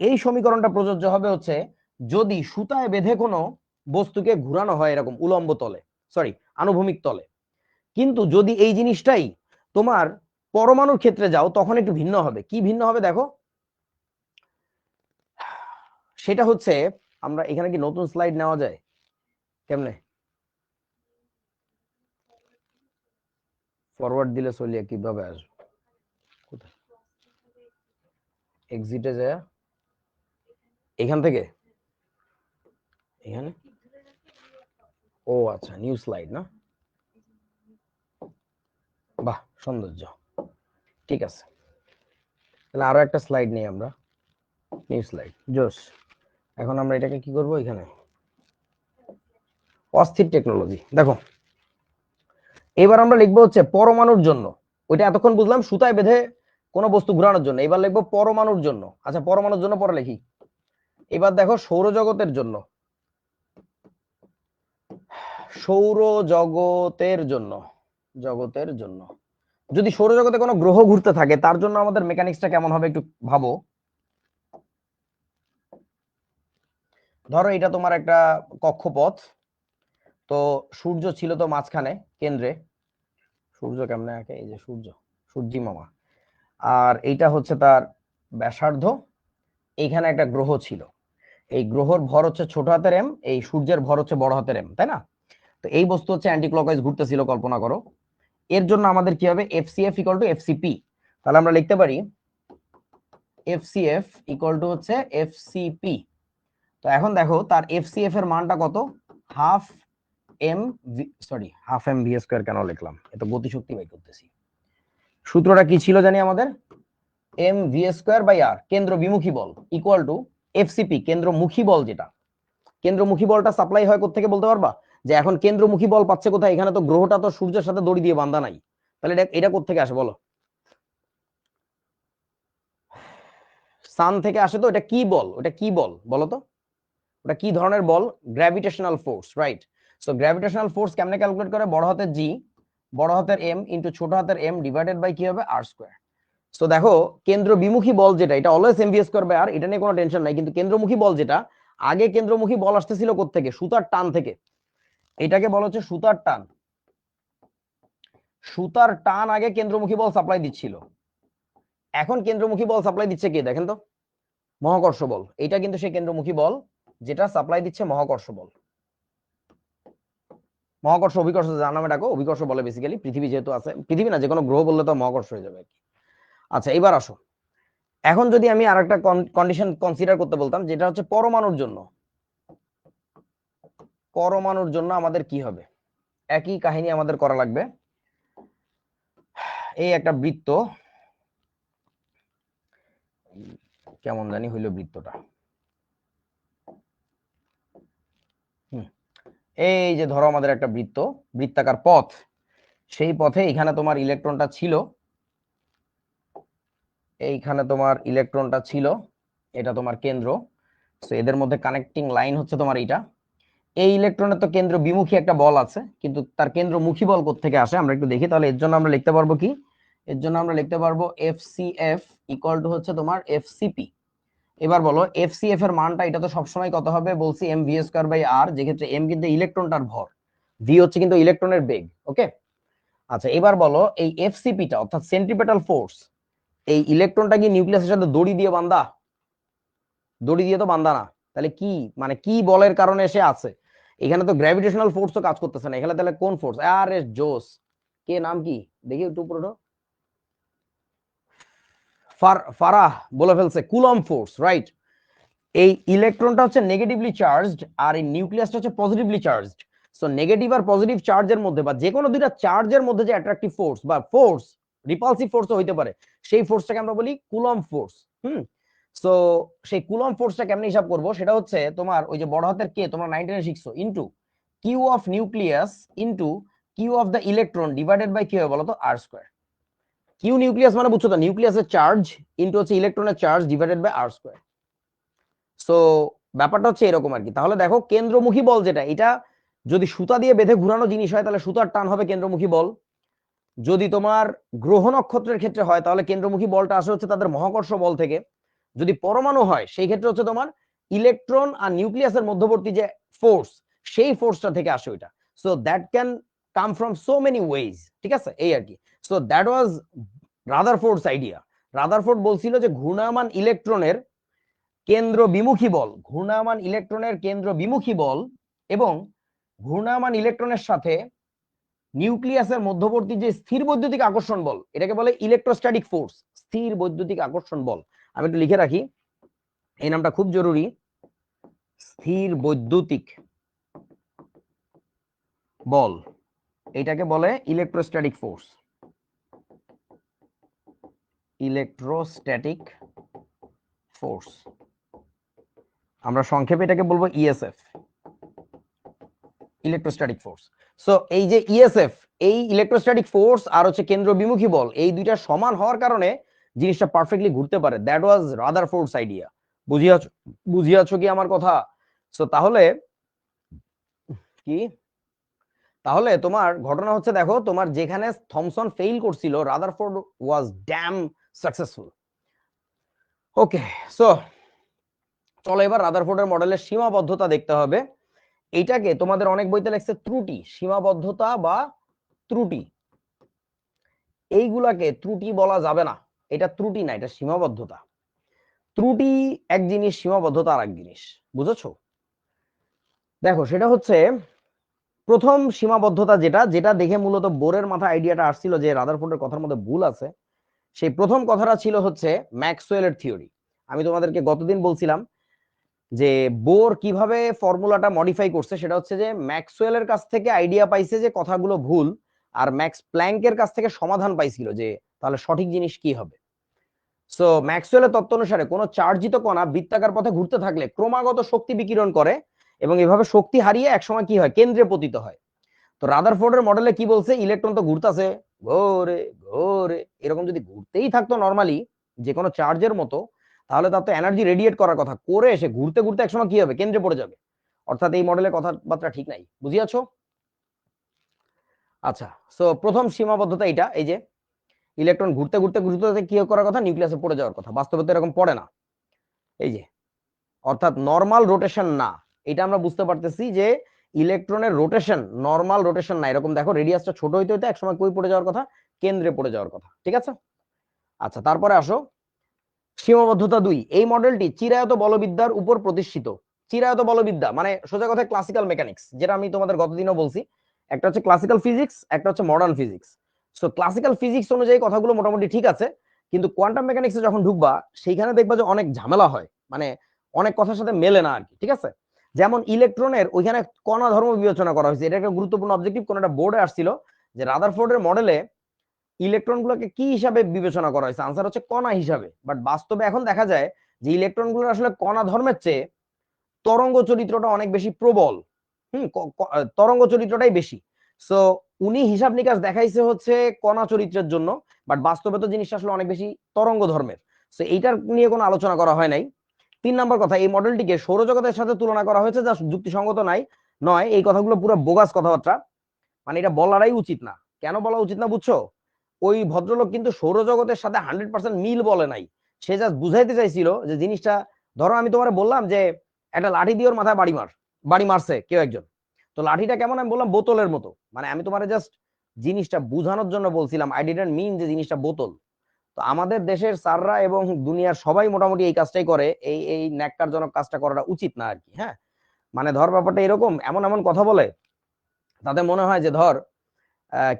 এই সমীকরণটা প্রযোজ্য হবে হচ্ছে যদি সুতায় বেঁধে কোনো বস্তুকে ঘুরানো হয় এরকম উলম্ব তলে, সরি আনুভূমিক তলে। কিন্তু যদি এই জিনিসটাই তোমার পরমাণুর ক্ষেত্রে যাও, তখন একটু ভিন্ন হবে। কি ভিন্ন হবে দেখো, সেটা হচ্ছে, আমরা এখানে কি নতুন স্লাইড নেওয়া যায়? কেমনে ফরওয়ার্ড দিলে চলিয়ে কিভাবে আসবে? কোথায় এক্সিটে যায়? এখান থেকে এখানে? ও আচ্ছা, নিউ স্লাইড না? বাহ সৌন্দর্য, ঠিক আছে। তাহলে আরো একটা স্লাইড নেই আমরা। নিউ স্লাইড, জোস। এখন আমরা এটাকে কি করব, এখানে অস্থির টেকনোলজি। দেখো এবার আমরা লিখবো হচ্ছে পরমাণুর জন্য, ওইটা এতক্ষণ বুঝলাম সুতায় বেঁধে কোনো বস্তু ঘোরানোর জন্য, এবার লিখবো পরমাণুর জন্য। আচ্ছা পরমাণুর জন্য পরে লিখি। এবার দেখো সৌরজগতের জন্য, সৌরজগতের জন্য, জগতের জন্য যদি সৌরজগতে কোনো গ্রহ ঘুরতে থাকে তার জন্য আমাদের মেকানিক্সটা কেমন হবে একটু ভাবো। ধরো এটা তোমার একটা কক্ষপথ, তো সূর্য ছিল তো মাঝখানে কেন্দ্রে, সূর্য কেমনে আঁকে, এই যে সূর্য, সূর্যি মামা, আর এইটা হচ্ছে তার ব্যাসার্ধ, এইখানে একটা গ্রহ ছিল, এই গ্রহর ভর হচ্ছে ছোট হাতের এম, এই সূর্যের ভর হচ্ছে বড় হাতের এম, তাই না? তো এই বস্তু হচ্ছে অ্যান্টি ক্লকওয়াইজ ঘুরতেছিল, কল্পনা করো। এর জন্য আমাদের কি হবে, এফসিএফ ইকুয়াল টু এফসিপি। তাহলে আমরা লিখতে পারি এফসিএফ ইকুয়াল টু হচ্ছে এফসিপি। তো এখন দেখো তার এফসিএফ এর মানটা কত, half M, sorry half M V square কেন লিখলাম, এত গতিশক্তি বাই করতেছি। সূত্রটা কি ছিল জানি আমাদের, এম ভি স্কয়ার বাই আর, কেন্দ্র বিমুখী বল, ইকুয়াল টু এফসিপি, কেন্দ্রমুখী বল যেটা। কেন্দ্রমুখী বলটা সাপ্লাই হয় কোথা থেকে বলতে পারবা, যে এখন কেন্দ্রমুখী বল পাচ্ছে কোথায়, এখানে তো গ্রহটা তো সূর্যের সাথে দড়ি দিয়ে বাঁধা নাই, তাহলে এটা এটা কোথা থেকে আসে বলো, সান থেকে আসে। তো এটা কি বল, ওটা কি বল বলো তো, ওটা কি ধরনের বল, gravitational force, right. So gravitational force কেমনে ক্যালকুলেট করে, বড় হাতের জি, বড় হাতের এম ইনটু ছোট হাতের এম ডিভাইডেড বাই কি হবে, আর স্কয়ার। তো দেখো কেন্দ্র বিমুখী বল যেটা, এটা always M V square by R, এটা নিয়ে কোনো টেনশন নাই। কিন্তু কেন্দ্রমুখী বল যেটা, আগে কেন্দ্রমুখী বল আসতেছিল কোত্থেকে, সুতার টান থেকে, এটাকে বলা হচ্ছে সুতার টান। সুতার টান আগে কেন্দ্রমুখী বল সাপ্লাই দিচ্ছিল, এখন কেন্দ্রমুখী বল সাপ্লাই দিচ্ছে কে দেখেন তো, মহাকর্ষ বল। এটা কিন্তু সেই কেন্দ্রমুখী বল যেটা সাপ্লাই দিচ্ছে মহাকর্ষ বল। মহাকর্ষ অভিকর্ষ যার নামে ডাকো, অভিকর্ষ বলে বেসিক্যালি, পৃথিবী যেহেতু আছে, পৃথিবী না যে কোনো গ্রহ বললে তো মহাকর্ষ হয়ে যাবে আর কি। আচ্ছা এবার আসো, এখন যদি আমি আরেকটা কন্ডিশন কনসিডার করতে বলতাম, যেটা হচ্ছে পরমাণুর জন্য, পরমাণুর জন্য আমাদের কি হবে, একই কাহিনী আমাদের করা লাগবে। এই একটা বৃত্ত, কেমন জানি হইলো বৃত্তটা, এই যে ধরো আমাদের একটা বৃত্ত, বৃত্তাকার পথ, সেই পথে এখানে তোমার ইলেকট্রনটা ছিল, এইখানে তোমার ইলেকট্রনটা ছিল, এটা তোমার কেন্দ্র। তো এদের মধ্যে কানেক্টিং লাইন হচ্ছে তোমার এইটা। এই ইলেকট্রনের তো কেন্দ্র বিমুখী একটা বল আছে, কিন্তু তার কেন্দ্রমুখী বল কোত্থেকে আসে আমরা একটু দেখি। তাহলে এর জন্য আমরা লিখতে পারবো কি, এর জন্য আমরা লিখতে পারবো এফসিএফ ইকুয়াল টু হচ্ছে তোমার এফসিপি। এবার বলো এফসিএফ এর মানটা, এটা তো সবসময় কত হবে বলছি, এম ভি স্কয়ার বাই আর, যেক্ষেত্রে এম কিন্তু ইলেকট্রনটার ভর, ভি হচ্ছে কিন্তু ইলেকট্রনের বেগ, ওকে। আচ্ছা এবার বলো এই এফসিপিটা অর্থাৎ সেন্ট্রিপেটাল ফোর্স, এই ইলেকট্রনটা কি নিউক্লিয়াসের সাথে দড়ি দিয়ে বাঁধা, দড়ি দিয়ে তো বাঁধা না, তাহলে কি মানে কি বলের কারণে এসে আছে, এখানে তো গ্র্যাভিটেশনাল ফোর্স তো কাজ করতেছে না, এখানে তাহলে কোন ফোর্স, আরে জোস, কে নাম কি দেখি একটু পুরোটা, ফারাহ বলে ফেলছে, কুলম ফোর্স, রাইট। এই ইলেকট্রনটা হচ্ছে নেগেটিভলি চার্জড আর এই নিউক্লিয়াসটা হচ্ছে পজিটিভলি চার্জড। সো নেগেটিভ আর পজিটিভ চার্জের মধ্যে বা যে কোনো দুইটা চার্জের মধ্যে যে অ্যাট্রাকটিভ ফোর্স বা ফোর্স, রিপালসিভ ফোর্সও হইতে পারে, সেই ফোর্সটাকে আমরা বলি কুলম ফোর্স। সো সেই কুলম ফোর্সটা কেমনে হিসাব করব, সেটা হচ্ছে তোমার ওই যে বড় হাতের কে, তোমরা 19 শিখছো, into Q of nucleus into Q of the electron divided by কি হবে বলো তো, আর স্কয়ার। কিউ নিউক্লিয়াস মানে বুঝছো তো, নিউক্লিয়াসের চার্জ ইনটু হচ্ছে ইলেকট্রনের charge divided by R square. So ব্যাপারটা হচ্ছে এরকম আর কি। তাহলে দেখো কেন্দ্রমুখী বল যেটা, এটা যদি সুতা দিয়ে বেঁধে ঘুরানো জিনিস হয় তাহলে সুতার টান হবে কেন্দ্রমুখী বল। যদি তোমার গ্রহ নক্ষত্রের ক্ষেত্রে হয় তাহলে কেন্দ্রমুখী বলটা আসে হচ্ছে তাদের মহাকর্ষ বল থেকে। যদি পরমাণু হয় সেই ক্ষেত্রে হচ্ছে তোমার ইলেকট্রন আর নিউক্লিয়াসের মধ্যবর্তী যে ফোর্স, সেই ফোর্সটা থেকে আসে ওইটা। So that can come from so many ways, ঠিক আছে, এই আর কি। So that was Rutherford's idea. Rutherford বলছিল যে ঘূর্ণায়মান ইলেকট্রনের কেন্দ্র বিমুখী বল, ঘূর্ণায়মান ইলেকট্রনের কেন্দ্র বিমুখী বল এবং ঘূর্ণায়মান ইলেকট্রনের সাথে নিউক্লিয়াসের মধ্যবর্তী যে স্থির বৈদ্যুতিক আকর্ষণ বল, এটাকে বলে ইলেকট্রোস্ট্যাটিক ফোর্স, স্থির বৈদ্যুতিক আকর্ষণ বল। আমি একটু লিখে রাখি, এই নামটা খুব জরুরি, স্থির বৈদ্যুতিক বল, এটাকে বলে ইলেকট্রোস্ট্যাটিক ফোর্স, ইলেকট্রোস্ট্যাটিক ফোর্স। আমরা সংক্ষেপে এটাকে বলবো ইএসএফ, ইলেকট্রোস্ট্যাটিক ফোর্স। সো এই যে ইএসএফ, এই ইলেকট্রোস্ট্যাটিক ফোর্স আর হচ্ছে কেন্দ্র বিমুখী বল, এই দুইটা সমান হওয়ার কারণে জিনিসটা পারফেক্টলি ঘুরতে পারে। That was Rutherford's idea. বুঝিয়াছো? বুঝিয়াছো কি আমার কথা? সো তাহলে কি, তাহলে তোমার ঘটনা হচ্ছে, দেখো তোমার যেখানে থমসন ফেইল করছিল, রাদারফোর্ড ওয়াজ ড্যাম সাকসেসফুল। ওকে, সো চলো এবার রাদারফোর্ডের মডেলের সীমাবদ্ধতা দেখতে হবে। এইটাকে তোমাদের অনেক বইতে লেখছে ত্রুটি, সীমাবদ্ধতা বা ত্রুটি। এইগুলাকে ত্রুটি বলা যাবে না, এটা ত্রুটি না, এটা সীমাবদ্ধতা। ত্রুটি এক জিনিস, সীমাবদ্ধতা আর এক জিনিস, বুঝেছো? দেখো সেটা হচ্ছে প্রথম সীমাবদ্ধতা, যেটা যেটা দেখে মূলত বোরের মাথায় আইডিয়াটা আসছিল যে রাদারফোর্ডের কথার মধ্যে ভুল আছে। সেই প্রথম কথাটা ছিল হচ্ছে ম্যাক্সওয়েলের থিওরি। আমি তোমাদেরকে গতদিন বলছিলাম যে বোর কিভাবে ফর্মুলাটা মডিফাই করছে, সেটা হচ্ছে যে ম্যাক্সওয়েলের কাছ থেকে আইডিয়া পাইছে যে কথাগুলো ভুল, আর ম্যাক্স প্ল্যাঙ্কের কাছ থেকে সমাধান পাইছিল যে তাহলে সঠিক জিনিস কি হবে। সো ম্যাক্সওয়েলের তত্ত্ব অনুসারে কোনো চার্জিত কণা বৃত্তাকার পথে ঘুরতে থাকলে ক্রমাগত শক্তি বিকিরণ করে এবং এভাবে শক্তি হারিয়ে একসময় কি হয়, কেন্দ্রে পতিত হয়। তো রাদারফোর্ডের মডেলে কি বলছে, ইলেকট্রন তো ঘুরতেছে ঘোরে ঘোরে, এরকম যদি ঘুরতেই থাকতো নরমালি যে কোনো চার্জের মতো, তাহলে তার তো এনার্জি রেডিয়েট করার কথা, করে এসে ঘুরতে ঘুরতে একসময় কি হবে, কেন্দ্রে পড়ে যাবে। অর্থাৎ এই মডেলের কথাবার্তা ঠিক নাই। বুঝিয়াছো? আচ্ছা, সো প্রথম সীমাবদ্ধতা এটা, এই যে ইলেকট্রন ঘুরতে ঘুরতে ঘুরতে কি করার কথা, নিউক্লিয়াসে পড়ে যাওয়ার কথা। বাস্তবে তো এরকম পড়ে না, এই যে, অর্থাৎ নর্মাল রোটেশন না। এটা আমরা বুঝতে পারতেছি যে ইলেকট্রনের রোটেশন নর্মাল রোটেশন না। এরকম দেখো রেডিয়াসটা ছোট হইতে হইতে একসময় কই পড়ে যাওয়ার কথা, কেন্দ্রে পড়ে যাওয়ার কথা। ঠিক আছে? আচ্ছা, তারপরে আসো সীমাবদ্ধতা 2। এই মডেলটি চিরায়ত বলবিদ্যার উপর প্রতিষ্ঠিত। চিরায়ত বলবিদ্যা মানে সোজা কথা ক্লাসিক্যাল মেকানিক্স, যেটা আমি তোমাদের গতদিনও বলছি। একটা হচ্ছে ক্লাসিক্যাল ফিজিক্স, একটা হচ্ছে modern physics. So classical physics অনুযায়ী কথাগুলো মোটামুটি ঠিক আছে, কিন্তু কোয়ান্টাম মেকানিক্সে যখন ঢুকবা সেইখানে দেখবা যে অনেক ঝামেলা হয়, মানে অনেক কথার সাথে মেলে না আর কি। ঠিক আছে? যেমন ইলেকট্রনের ওইখানে কণা ধর্ম বিবেচনা করা হয়েছে, এটা একটা গুরুত্বপূর্ণ অবজেক্টিভ। কোন একটা বোর্ডে আসছিল যে রাদারফোর্ডের মডেলে ইলেকট্রন গুলোকে কি হিসাবে বিবেচনা করা হয়েছে, আনসার হচ্ছে কণা হিসাবে। বাট বাস্তবে এখন দেখা যায় যে ইলেকট্রন গুলোর আসলে কণা ধর্মের চেয়ে তরঙ্গ চরিত্রটা অনেক বেশি প্রবল। তরঙ্গ চরিত্রটাই বেশি। সো উনি হিসাব নিকাশ দেখাইছে হচ্ছে কণা চরিত্রের জন্য, বাট বাস্তবে তো জিনিসটা আসলে অনেক বেশি তরঙ্গ ধর্মের। সো এইটার নিয়ে কোনো আলোচনা করা হয় নাই। 3 নম্বর কথা, এই মডেলটিকে সৌরজগতের সাথে তুলনা করা হয়েছে, যা যুক্তিসঙ্গত নাই নয়। এই কথাগুলো পুরো বোগাস কথাবার্তা, মানে এটা বলাটাই উচিত না। কেন বলা উচিত না বুঝছো? ওই ভদ্রলোক কিন্তু সৌরজগতের সাথে 100% মিল বলে নাই। সে জাস্ট বুঝাইতে চাইছিল যে জিনিসটা, ধরো আমি তোমার বললাম যে একটা লাঠি দিয়ে ওর মাথায় বাড়ি মারছে কেউ একজন, তো লাঠিটা কেমন, আমি বললাম বোতলের মতো। মানে আমি তোমার জাস্ট জিনিসটা বুঝানোর জন্য বলছিলাম, আই ডিডন্ট মিন যে জিনিসটা বোতল। তো আমাদের দেশের স্যাররা এবং দুনিয়ার সবাই মোটামুটি এই কাজটাই করে, এই এই ন্যাক্কারজনক কাজটা করাটা উচিত না আর কি। হ্যাঁ, মানে ধর ব্যাপারটা এরকম, এমন এমন কথা বলে, তাতে মনে হয় যে ধর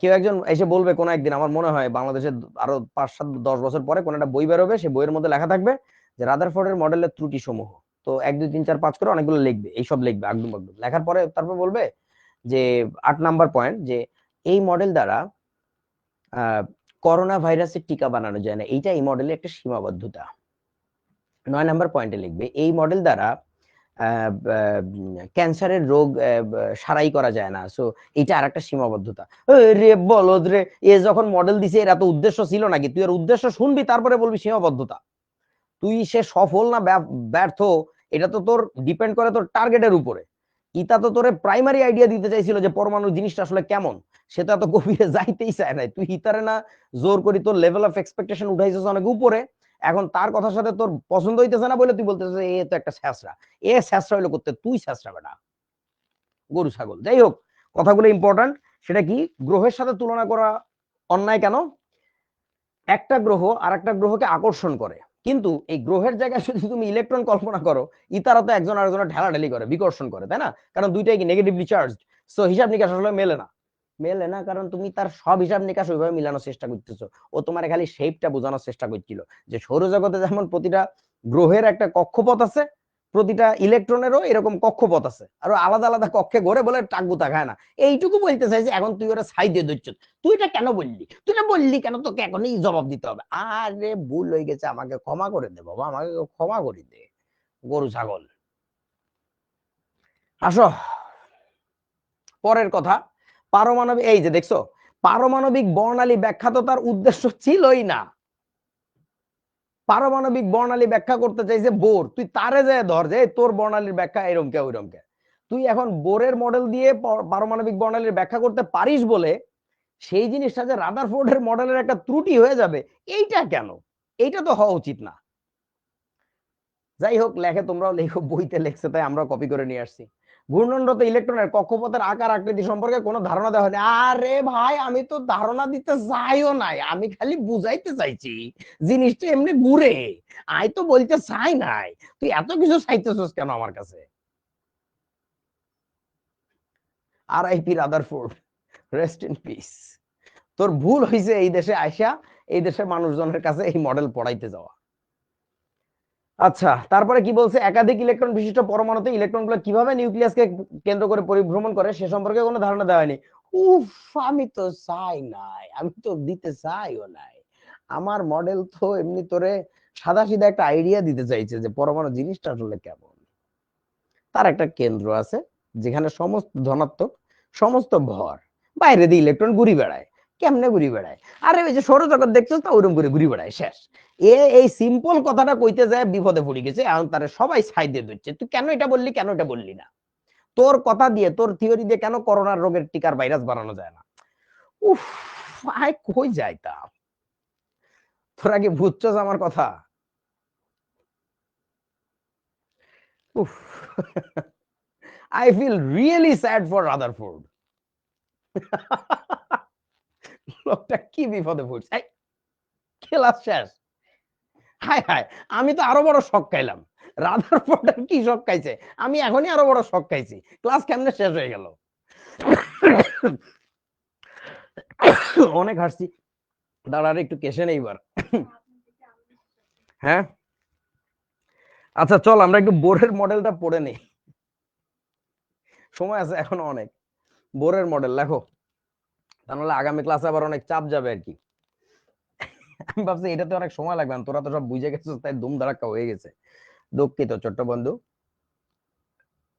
কেউ একজন এসে বলবে কোন একদিন, আমার মনে হয় বাংলাদেশের আরো 5, 7, 10 বছর পরে কোন একটা বই বেরোবে, সেই বইয়ের মধ্যে লেখা থাকবে যে রাদারফোর্ডের মডেলের ত্রুটি সমূহ। তো 1, 2, 3, 4, 5 করে অনেকগুলো লিখবে, এইসব লিখবে আগডুম বাগডুম, লেখার পরে তারপর বলবে যে 8 নম্বর পয়েন্ট, যে এই মডেল দ্বারা করোনা ভাইরাসের টিকা বানানো যায় না, এইটা এই মডেলের একটা সীমাবদ্ধতা। 9 নম্বর পয়েন্টে লিখবে এই মডেল দ্বারা ক্যান্সারের রোগ সারাই করা যায় না। সো এটা আর একটা সীমাবদ্ধতা। রে বলদ রে, এ যখন মডেল দিছে এর এত উদ্দেশ্য ছিল নাকি? তুই এর উদ্দেশ্য শুনবি তারপরে বলবি সীমাবদ্ধতা। তুই সে সফল না ব্যর্থ, এটা তো তোর ডিপেন্ড করে তোর টার্গেটের উপরে। ইতা তো তোরে প্রাইমারি আইডিয়া দিতে চাইছিল যে পরমাণু জিনিসটা আসলে কেমন, সেটা তো গভীরে যাইতেই চায় নাই। তুই ইতারে না জোর করি তোর লেভেল অফ এক্সপেকটেশন উঠাইছিস অনেক উপরে। এখন তার কথার সাথে তোর পছন্দ হইতেছে না বলে তুই বলতেছিস এ তো একটা ছ্যাঁচড়া। এ ছ্যাঁচড়া হইলো করতে, তুই ছ্যাঁচড়া বেটা, গরু ছাগল। যাই হোক, কথাগুলো ইম্পর্টেন্ট। সেটা কি, গ্রহের সাথে তুলনা করা অন্যায় কেন? একটা গ্রহ আর একটা গ্রহকে আকর্ষণ করে, কিন্তু এই গ্রহের জায়গায় যদি তুমি ইলেকট্রন কল্পনা করো, ইতারা তো একজন আরেকজনের ঢেলাঢেলি করে, বিকর্ষণ করে, তাই না? কারণ দুইটাই কি নেগেটিভলি চার্জড। সো হিসাব নিকাশ আসলে মেলে না। মেলে না কারণ তুমি তার সব হিসাব নিকাশ ওইভাবে মিলানোর চেষ্টা করতেছো। ও তোমার খালি শেপটা বোঝানোর চেষ্টা করছিল যে সৌরজগতে যেমন প্রতিটা গ্রহের একটা কক্ষপথ আছে, প্রতিটা ইলেকট্রনেরও এরকম কক্ষপথ আছে, আর আলাদা আলাদা কক্ষে ঘরে বলে টাকবুতা খায় না। এইটুকু বলতে চাইছে। এখন তুই ওরা ছাই দিয়ে দিচ্ছ, তুই এটা কেন বললি, তুই এটা বললি কেন, তোকে এখনই জবাব দিতে হবে। আরে ভুল হয়ে গেছে, আমাকে ক্ষমা করে দে বাবা, আমাকে ক্ষমা করে দে, গরু ছাগল। আসো পরের কথা, পারমাণবিক, এই যে দেখছো পারমাণবিক বর্ণালী ব্যাখ্যা তো তার উদ্দেশ্য ছিলই না। পারমাণবিক বর্ণালী ব্যাখ্যা করতে চাইছে বোর, তুই তারে যায় ধর যে তোর বর্ণালীর ব্যাখ্যা এরম কে ওইরম কে। তুই এখন বোরের মডেল দিয়ে পারমাণবিক বর্ণালীর ব্যাখ্যা করতে পারিস বলে সেই জিনিসটা যে রাদারফোর্ডের মডেলের একটা ত্রুটি হয়ে যাবে, এইটা কেন? এইটা তো হওয়া উচিত না। যাই হোক, লেখে তোমরাও লেখো, বইতে লেখছে তাই আমরা কপি করে নিয়ে আসছি। ঘূর্ণনরত ইলেকট্রনের কক্ষপথের আকার আকৃতি সম্পর্কে কোনো ধারণা দেওয়া হয়নি। আরে ভাই, আমি তো ধারণা দিতে চাইও নাই, আমি খালি বুঝাইতে চাইছি জিনিসটা এমনি ঘুরে। আই তো বলতে চাই নাই, তুই এত কিছু চাইতেছিস কেন আমার কাছে? R I P Rutherford, rest in peace. তোর ভুল হয়েছে এই দেশে আইসা এই দেশের মানুষজনের কাছে এই মডেল পড়াইতে যাওয়া। আচ্ছা, তারপরে কি বলছে, একাধিক ইলেকট্রন বিশিষ্ট পরমাণুতে ইলেকট্রনগুলো কিভাবে নিউক্লিয়াসকে কেন্দ্র করে পরিভ্রমণ করে সে সম্পর্কে কোনো ধারণা দেওয়া হয়নি। উফ, আমি তো চাই নাই, আমি তো দিতে চাইও নাই। আমার মডেল তো এমনি তোরে সাদা সিধা একটা আইডিয়া দিতে চাইছে যে পরমাণু জিনিসটা আসলে কেমন। তার একটা কেন্দ্র আছে যেখানে সমস্ত ধনাত্মক, সমস্ত ভর, বাইরে দিয়ে ইলেকট্রন ঘুরি বেড়ায়। কেমনে ঘুরি বেড়ায়? আরে ওই যে সৌরজগৎ দেখছো তো, ওইরকম করে ঘুরি বেড়ায়, শেষ। এই সিম্পল কথাটা কইতে যায় বিপদে পড়ে গেছে, এখন তারা সবাই ছাই দিয়ে দিচ্ছে, তুই কেন এটা বললি, কেন এটা বললি না? তোর কথা দিয়ে, তোর থিওরি দিয়ে কেন করোনার রোগের টিকার ভাইরাস বানানো যায় না? উফ, আয় কই যাইতাম। তোরা কি বুঝছস আমার কথা? উফ, I feel really sad for Rutherford. লোকটা কি বিপদে পড়ছে, খেলা শেষ। হায় হায়, আমি তো আরো বড় শক খাইলাম। রাদারফোর্ডের কি শক খাইছে, আমি এখনই আরো বড় শক খাইছি। ক্লাস কেমনে শেষ হয়ে গেল? অনেক হাসছি, দাঁড়ার একটু কেশে নেই এবার। হ্যাঁ, আচ্ছা চল আমরা একটু বোরের মডেলটা পড়ে নেই, সময় আছে এখনো অনেক। বোরের মডেল লেখো, তা নাহলে আগামী ক্লাসে আবার অনেক চাপ যাবে আর কি। আমি ভাবছি এটাতে অনেক সময় লাগবে না, তোরা তো সব বুঝে গেছিস তাই ধুম ধারাক্কা হয়ে গেছে। দুঃখিত ছোট্ট বন্ধু।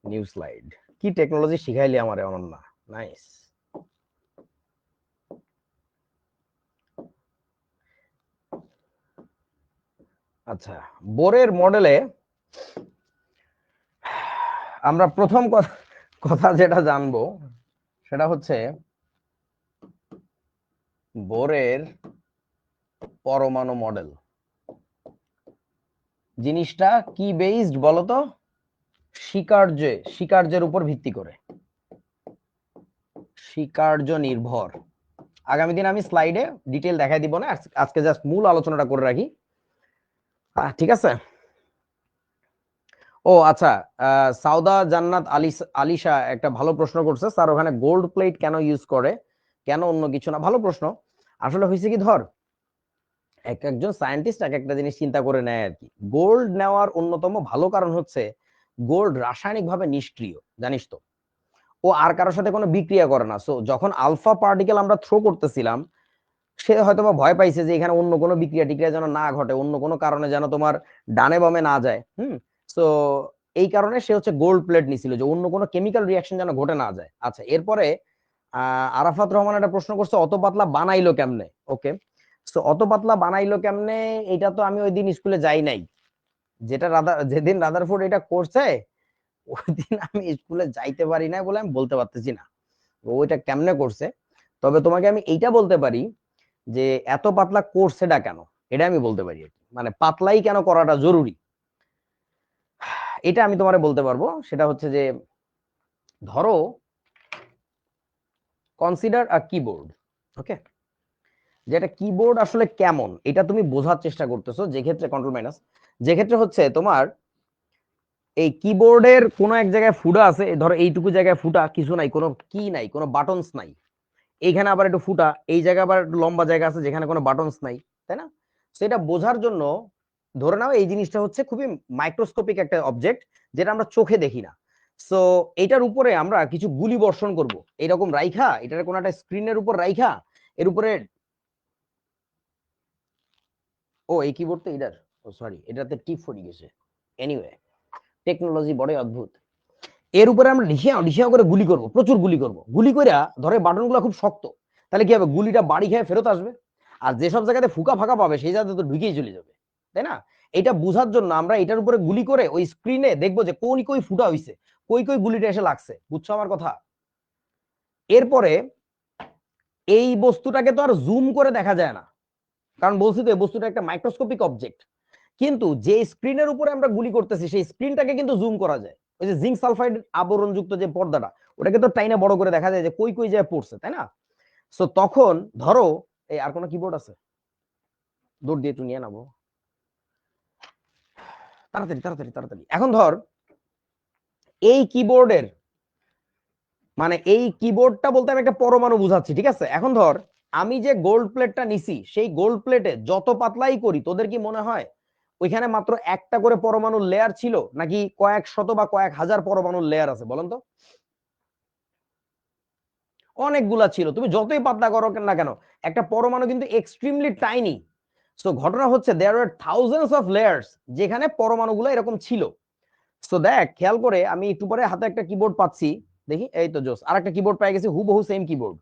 নিউ স্লাইড, কি টেকনোলজি শিখাইলি আমারে অনন্যা, নাইস। আচ্ছা, বোরের মডেলে আমরা প্রথম কথা যেটা জানবো সেটা হচ্ছে বোরের পরমাণু মডেল জিনিসটা কি বেসড বলতো? স্বীকার্যের উপর ভিত্তি করে, স্বীকার্য নির্ভর। আগামী দিন আমি স্লাইডে ডিটেল দেখাই দিব না, আজকে জাস্ট মূল আলোচনাটা করে রাখি। ঠিক আছে। ও আচ্ছা, সাউদা জান্নাত আলিশা একটা ভালো প্রশ্ন করছে, স্যার ওখানে গোল্ড প্লেট কেন ইউজ করে, কেন অন্য কিছু না? ভালো প্রশ্ন। আসলে হয়েছে কি, ধর এক একজন সায়েন্টিস্ট এক একটা জিনিস চিন্তা করে নেয় আর কি। গোল্ড নেওয়ার অন্যতম ভালো কারণ হচ্ছে গোল্ড রাসায়নিক ভাবে নিষ্ক্রিয়, জানিস তো। ও আর কারোর সাথে কোনো বিক্রিয়া করে না। সো যখন আলফা পার্টিকেল আমরা থ্রো করতেছিলাম, সে হয়তোবা ভয় পাইছে যে এখানে অন্য কোনো বিক্রিয়া টিক্রিয়া যেন না ঘটে, অন্য কোনো কারণে যেন তোমার ডানে বামে না যায়। তো এই কারণে সে হচ্ছে গোল্ড প্লেট নিছিল, যে অন্য কোনো কেমিক্যাল রিয়াকশন যেন ঘটে না যায়। আচ্ছা, এরপরে আরাফাত রহমান একটা প্রশ্ন করছে, অত পাতলা বানাইলো কেমনে? ওকে, তো অত পাতলা বানাইলো কেমনে, এটা তো আমি ওই দিন স্কুলে যাই নাই। যেদিন রাদারফোর্ড এটা করছে ওই দিন আমি স্কুলে যাইতে পারি না বলে আমি বলতে পারতেছি না ওইটা কেমনে করছে। তবে তোমাকে আমি এইটা বলতে পারি যে এত পাতলা করছেটা কেন, এটা আমি বলতে পারি আর কি। মানে পাতলাই কেন করাটা জরুরি, এটা আমি তোমারে বলতে পারবো। সেটা হচ্ছে যে ধরো কনসিডার আ কিবোর্ড, ওকে, যেটা কিবোর্ড আসলে কেমন এটা তুমি বোঝার চেষ্টা করতেছো, যে ক্ষেত্রে কন্ট্রোল মাইনাস, যে ক্ষেত্রে হচ্ছে তোমার এই কিবোর্ডের কোনো এক জায়গায় ফুটা আছে, ধরো এইটুকু জায়গায় ফুটা, কিছু নাই, কোনো কি নাই, কোনো বাটনস নাই। এইখানে আবার একটু ফুটা, এই জায়গায় আবার একটু লম্বা জায়গা আছে যেখানে কোনো বাটনস নাই, তাই না? সেটা বোঝার জন্য ধরে নাও এই জিনিসটা হচ্ছে খুবই মাইক্রোস্কোপিক একটা অবজেক্ট, যেটা আমরা চোখে দেখি না। সো এটার উপরে আমরা কিছু গুলি বর্ষণ করব, এরকম রাইখা, এটার কোনো একটা স্ক্রিনের উপর রাইখা, এর উপরে, ও এই কিবোর্ড তো এটার, ও সরি এটাতে টিপ ফুটে গেছে। এনিওয়ে, টেকনোলজি বড়ই অদ্ভুত। এর উপরে আমরা ঢিসিয়া করে গুলি করব, প্রচুর গুলি করব, গুলি করে ধরে বাটনগুলো খুব শক্ত, তাহলে কি হবে, গুলিটা বাড়ি খেয়ে ফেরত আসবে, আর যেসব জায়গাতে ফুকা ফাঁকা পাবে সেই জায়গাতে তো ঢুকেই চলে যাবে, তাই না? এটা বোঝার জন্য আমরা এটার উপরে গুলি করে ওই স্ক্রিনে দেখবো যে কই ফুটা হইছে, কই গুলিটা এসে লাগছে, বুঝছো আমার কথা? এরপরে এই বস্তুটাকে তো আর জুম করে দেখা যায় না, কারণ বলছি তো এই বস্তুটা একটা মাইক্রোস্কোপিক অবজেক্ট, কিন্তু যে স্ক্রিনের উপরে আমরা গুলি করতেছি সেই স্ক্রিনটাকে কিন্তু জুম করা যায়, ওই যে জিঙ্ক সালফাইড আবরণযুক্ত যে পর্দাটা, ওটাকে তো টাইনা বড় করে দেখা যায় যে কই জায়গায় পড়ছে, তাই না? সো তখন ধরো এই আর কোনো কিবোর্ড আছে, দৌড় দিয়ে একটু নিয়ে নাবো, তাড়াতাড়ি তাড়াতাড়ি তাড়াতাড়ি। এখন ধর এই কিবোর্ডের মানে এই কিবোর্ডটা বলতে আমি একটা পরমাণু বুঝাচ্ছি, ঠিক আছে? এখন ধর আমি যে গোল্ড প্লেটটা নিছি সেই গোল্ড প্লেটে যত পাতলাই করি, তোদের কি মনে হয় ওইখানে মাত্র একটা করে পরমাণুর লেয়ার ছিল, নাকি কয়েক শত বা কয়েক হাজার পরমাণুর লেয়ার আছে বলেন তো? অনেকগুলা ছিল, তুমি যতই পাতলা করো না কেন একটা পরমাণু কিন্তু এক্সট্রিমলি টাইনি। সো ঘটনা হচ্ছে দেয়ার আর থাউজেন্ডস অফ লেয়ার্স যেখানে পরমাণুগুলো এরকম ছিল। সো দেখ খেয়াল করে, আমি একটু পরে হাতে একটা কিবোর্ড পাচ্ছি, দেখি, এই তো জোস, আর একটা কিবোর্ড পেয়ে গেছি, হুবহু সেম কিবোর্ড।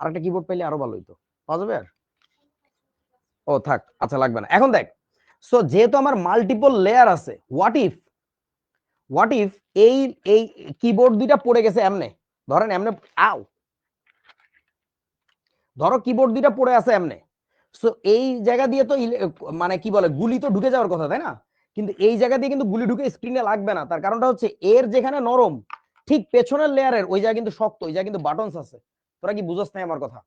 আর একটা কিবোর্ড পেলে আরো ভালো হইতো, পাওয়া যাবে আর? ও থাক, আচ্ছা লাগবে না। এখন দেখ, সো যেহেতু আমার মাল্টিপল লেয়ার আছে, হোয়াট ইফ এই এই কিবোর্ড দুইটা পড়ে গেছে এমনে, ধরেন এমনে, আও, ধরো কিবোর্ড দুইটা পড়ে আছে এমনে, সো এই জায়গা দিয়ে তো মানে কি বলে গুলি তো ঢুকে যাওয়ার কথা, তাই না? কিন্তু এই জায়গা দিয়ে কিন্তু গুলি ঢুকে স্ক্রিনে লাগবে না, তার কারণটা হচ্ছে এর যেখানে নরম, ঠিক পেছনের লেয়ারের ওই জায়গা কিন্তু শক্ত, ওই জায়গা কিন্তু বাটনস আছে। তোরা কি বুঝছ না আমার কথা?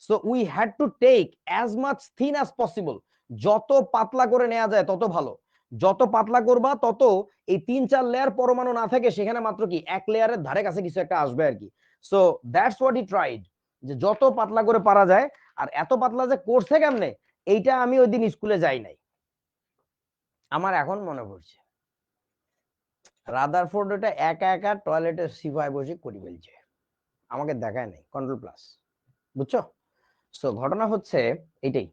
So we had to take as much thin as possible, যত পাতলা করে নেওয়া যায় তত ভালো, যত পাতলা করবা তত এই 3-4 লেয়ার পরমাণু না থাকে, সেখানে মাত্র কি এক লেয়ারের ধারে কাছে কিছু একটা আসবে আর কি। So that's what he tried, যে যত পাতলা করে পারা যায়। আর এত পাতলা যে করছে কেমনে, এইটা আমি ওই দিন স্কুলে যাই নাই, আমার এখন মনে পড়ছে। রাদারফোর্ড ওটা একা একা টয়লেটের সিভায় বসে করি ফেলছে, আমাকে দেখায় নাই, কন্ট্রোল প্লাস, বুঝছো? সো ঘটনা হচ্ছে এইটাই।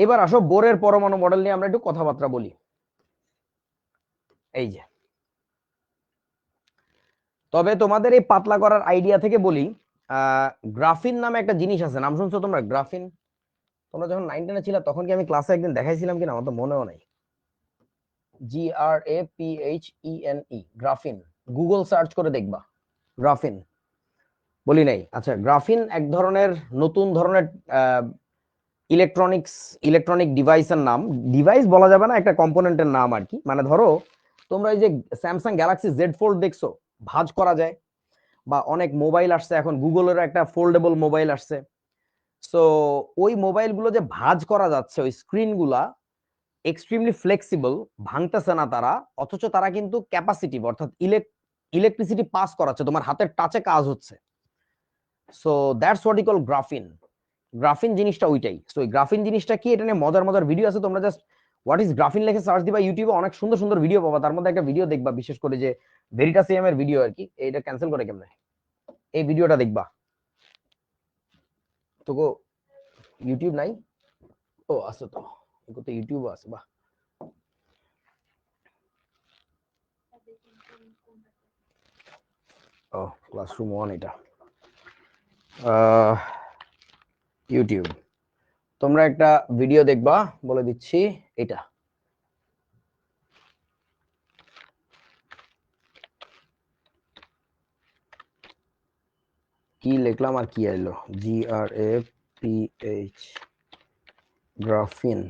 এবার আসো বোরের পরমাণু মডেল নিয়ে আমরা একটু কথাবার্তা বলি। এই যে, তবে তোমাদের এই পাতলা করার আইডিয়া থেকে বলি, গ্রাফিন নামে একটা জিনিস আছে, নাম শুনছো তোমরা? গ্রাফিন, তোমরা যখন 9-10 ছিল তখন কি আমি ক্লাসে একদিন দেখাইছিলাম কিনা আমার তো মনেও নাই। GRAPHENE, গ্রাফিন, গুগল সার্চ করে দেখবা, গ্রাফিন। বলি নাই? আচ্ছা, গ্রাফিন এক ধরনের নতুন ধরনের ইলেকট্রনিক ডিভাইসের নাম, ডিভাইস বলা যাবে না, একটা কম্পোনেন্টের নাম আর কি। মানে ধরো তোমরা এই যে স্যামসাং গ্যালাক্সি জেড ফোল্ড দেখছো, ভাঁজ করা যায়, বা অনেক মোবাইল আসছে এখন, গুগলের একটা ফোল্ডেবল মোবাইল আসছে। সো ওই মোবাইলগুলো যে ভাঁজ করা যাচ্ছে, ওই স্ক্রিনগুলা এক্সট্রিমলি ফ্লেক্সিবল, ভাঙতেছে না তারা, অথচ তারা কিন্তু ক্যাপাসিটিভ, অর্থাৎ ইলেকট্রিসিটি পাস করাচ্ছে, তোমার হাতের টাচে কাজ হচ্ছে। So that's what we call graphene. Graphene জিনিসটা ওইটাই। সো এই গ্রাফিন জিনিসটা কি, এটা নিয়ে মজার মজার ভিডিও আছে, তোমরা জাস্ট হোয়াট ইজ গ্রাফিন লিখে সার্চ দিবা ইউটিউবে, অনেক সুন্দর সুন্দর ভিডিও পাবা। তার মধ্যে একটা ভিডিও দেখবা, বিশেষ করে যে ভেরিটাসিয়াম এর ভিডিও আর কি। এইটা ক্যান্সেল করে কেমনে, এই ভিডিওটা দেখবা। তো ইউটিউব নাই? ও আছে তো, তো ইউটিউব আছে, বাহ। ও ক্লাসরুম 1 এটা, ইউটিউব। তোমরা একটা ভিডিও দেখবা, বলে দিচ্ছি, এটা কি লিখলাম আর কি এলো, GRAPH, গ্রাফিন।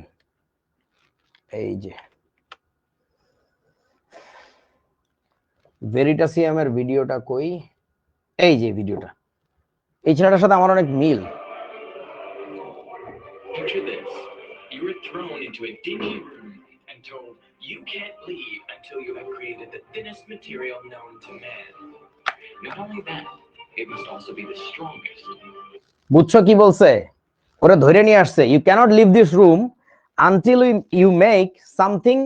এই যে ভেরিটাসিয়ামের ভিডিওটা কই, এই যে ভিডিওটা, এই ছেলেটার সাথে আমার অনেক মিল। Picture this. You were thrown into a dingy room and told you can't leave until you have created the thinnest material known to man. Not only that, it must also be the strongest. বুঝছো কি বলছে? ওরে ধরে নিয়ে আসছে, you cannot leave this room until you make something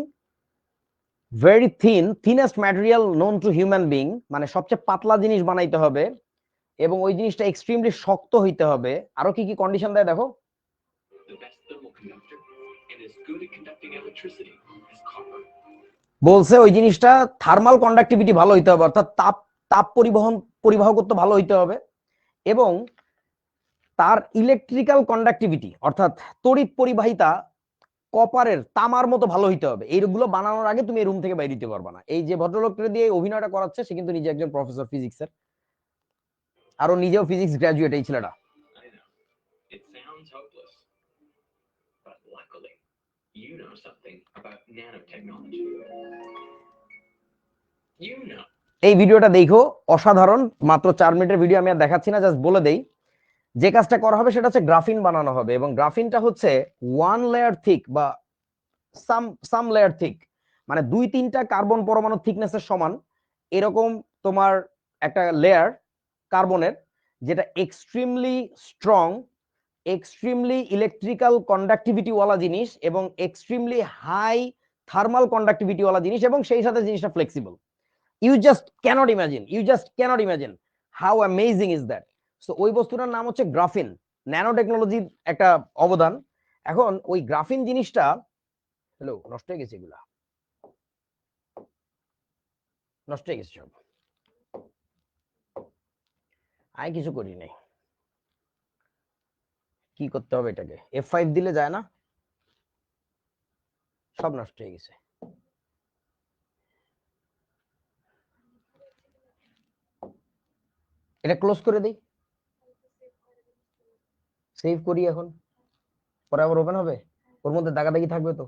very thin, thinnest material known to human being, মানে সবচেয়ে পাতলা জিনিস বানাইতে হবে, এবং ওই জিনিসটা এক্সট্রিমলি শক্ত হইতে হবে। আরো কি কি কন্ডিশন দেয় দেখো। বলছে ওই জিনিসটা থার্মাল কন্ডাক্টিভিটি ভালো হইতে হবে, অর্থাৎ তাপ তাপ পরিবাহ করতে ভালো হইতে হবে, এবং তার ইলেকট্রিক্যাল কন্ডাক্টিভিটি অর্থাৎ তড়িৎ পরিবাহিতা কপারের তামার মতো ভালো হইতে হবে। এইগুলো বানানোর আগে তুমি এই রুম থেকে বাইরে দিতে পারবা না। এই যে ভদ্রলোকটা দিয়ে অভিনয়টা করাচ্ছে সে কিন্তু নিজে একজন প্রফেসর ফিজিক্সের, আর ও নিজেও ফিজিক্স গ্রাজুয়েট এই ছেলেটা। এই ভিডিওটা দেখো, অসাধারণ, মাত্র 4 মিনিটের ভিডিও, আমি আর দেখাচ্ছি না, জাস্ট বলে দেই যে কাজটা করা হবে সেটা হচ্ছে গ্রাফিন বানানো হবে, এবং গ্রাফিনটা হচ্ছে 1 লেয়ার থিক বা সাম লেয়ার থিক, মানে 2-3টা কার্বন পরমাণু থিকনেসের সমান এরকম তোমার একটা লেয়ার কার্বনের, যেটা extremely strong, extremely electrical conductivity ওয়ালা জিনিস, এবং এক্সট্রিমলি হাই থার্মাল কন্ডাক্টিভিটি ওয়ালা জিনিস, এবং সেই সাথে জিনিসটা flexible. You just can't imagine how amazing is that. So ওই বস্তুটার নাম হচ্ছে গ্রাফিন, ন্যানো টেকনোলজির একটা অবদান। এখন ওই গ্রাফিন জিনিসটা, হ্যালো, নষ্ট হয়ে গেছে, এগুলা নষ্ট হয়ে গেছে সব, আমি কিছু করি নাই, কি করতে হবে এটাকে, F5 দিলে যায় না, সব নষ্ট হয়ে গেছে। এটা ক্লোজ করে দেই, সেভ করি এখন, পরে আবার ওপেন হবে, ওর মধ্যে দাগাদাগি থাকবে তো।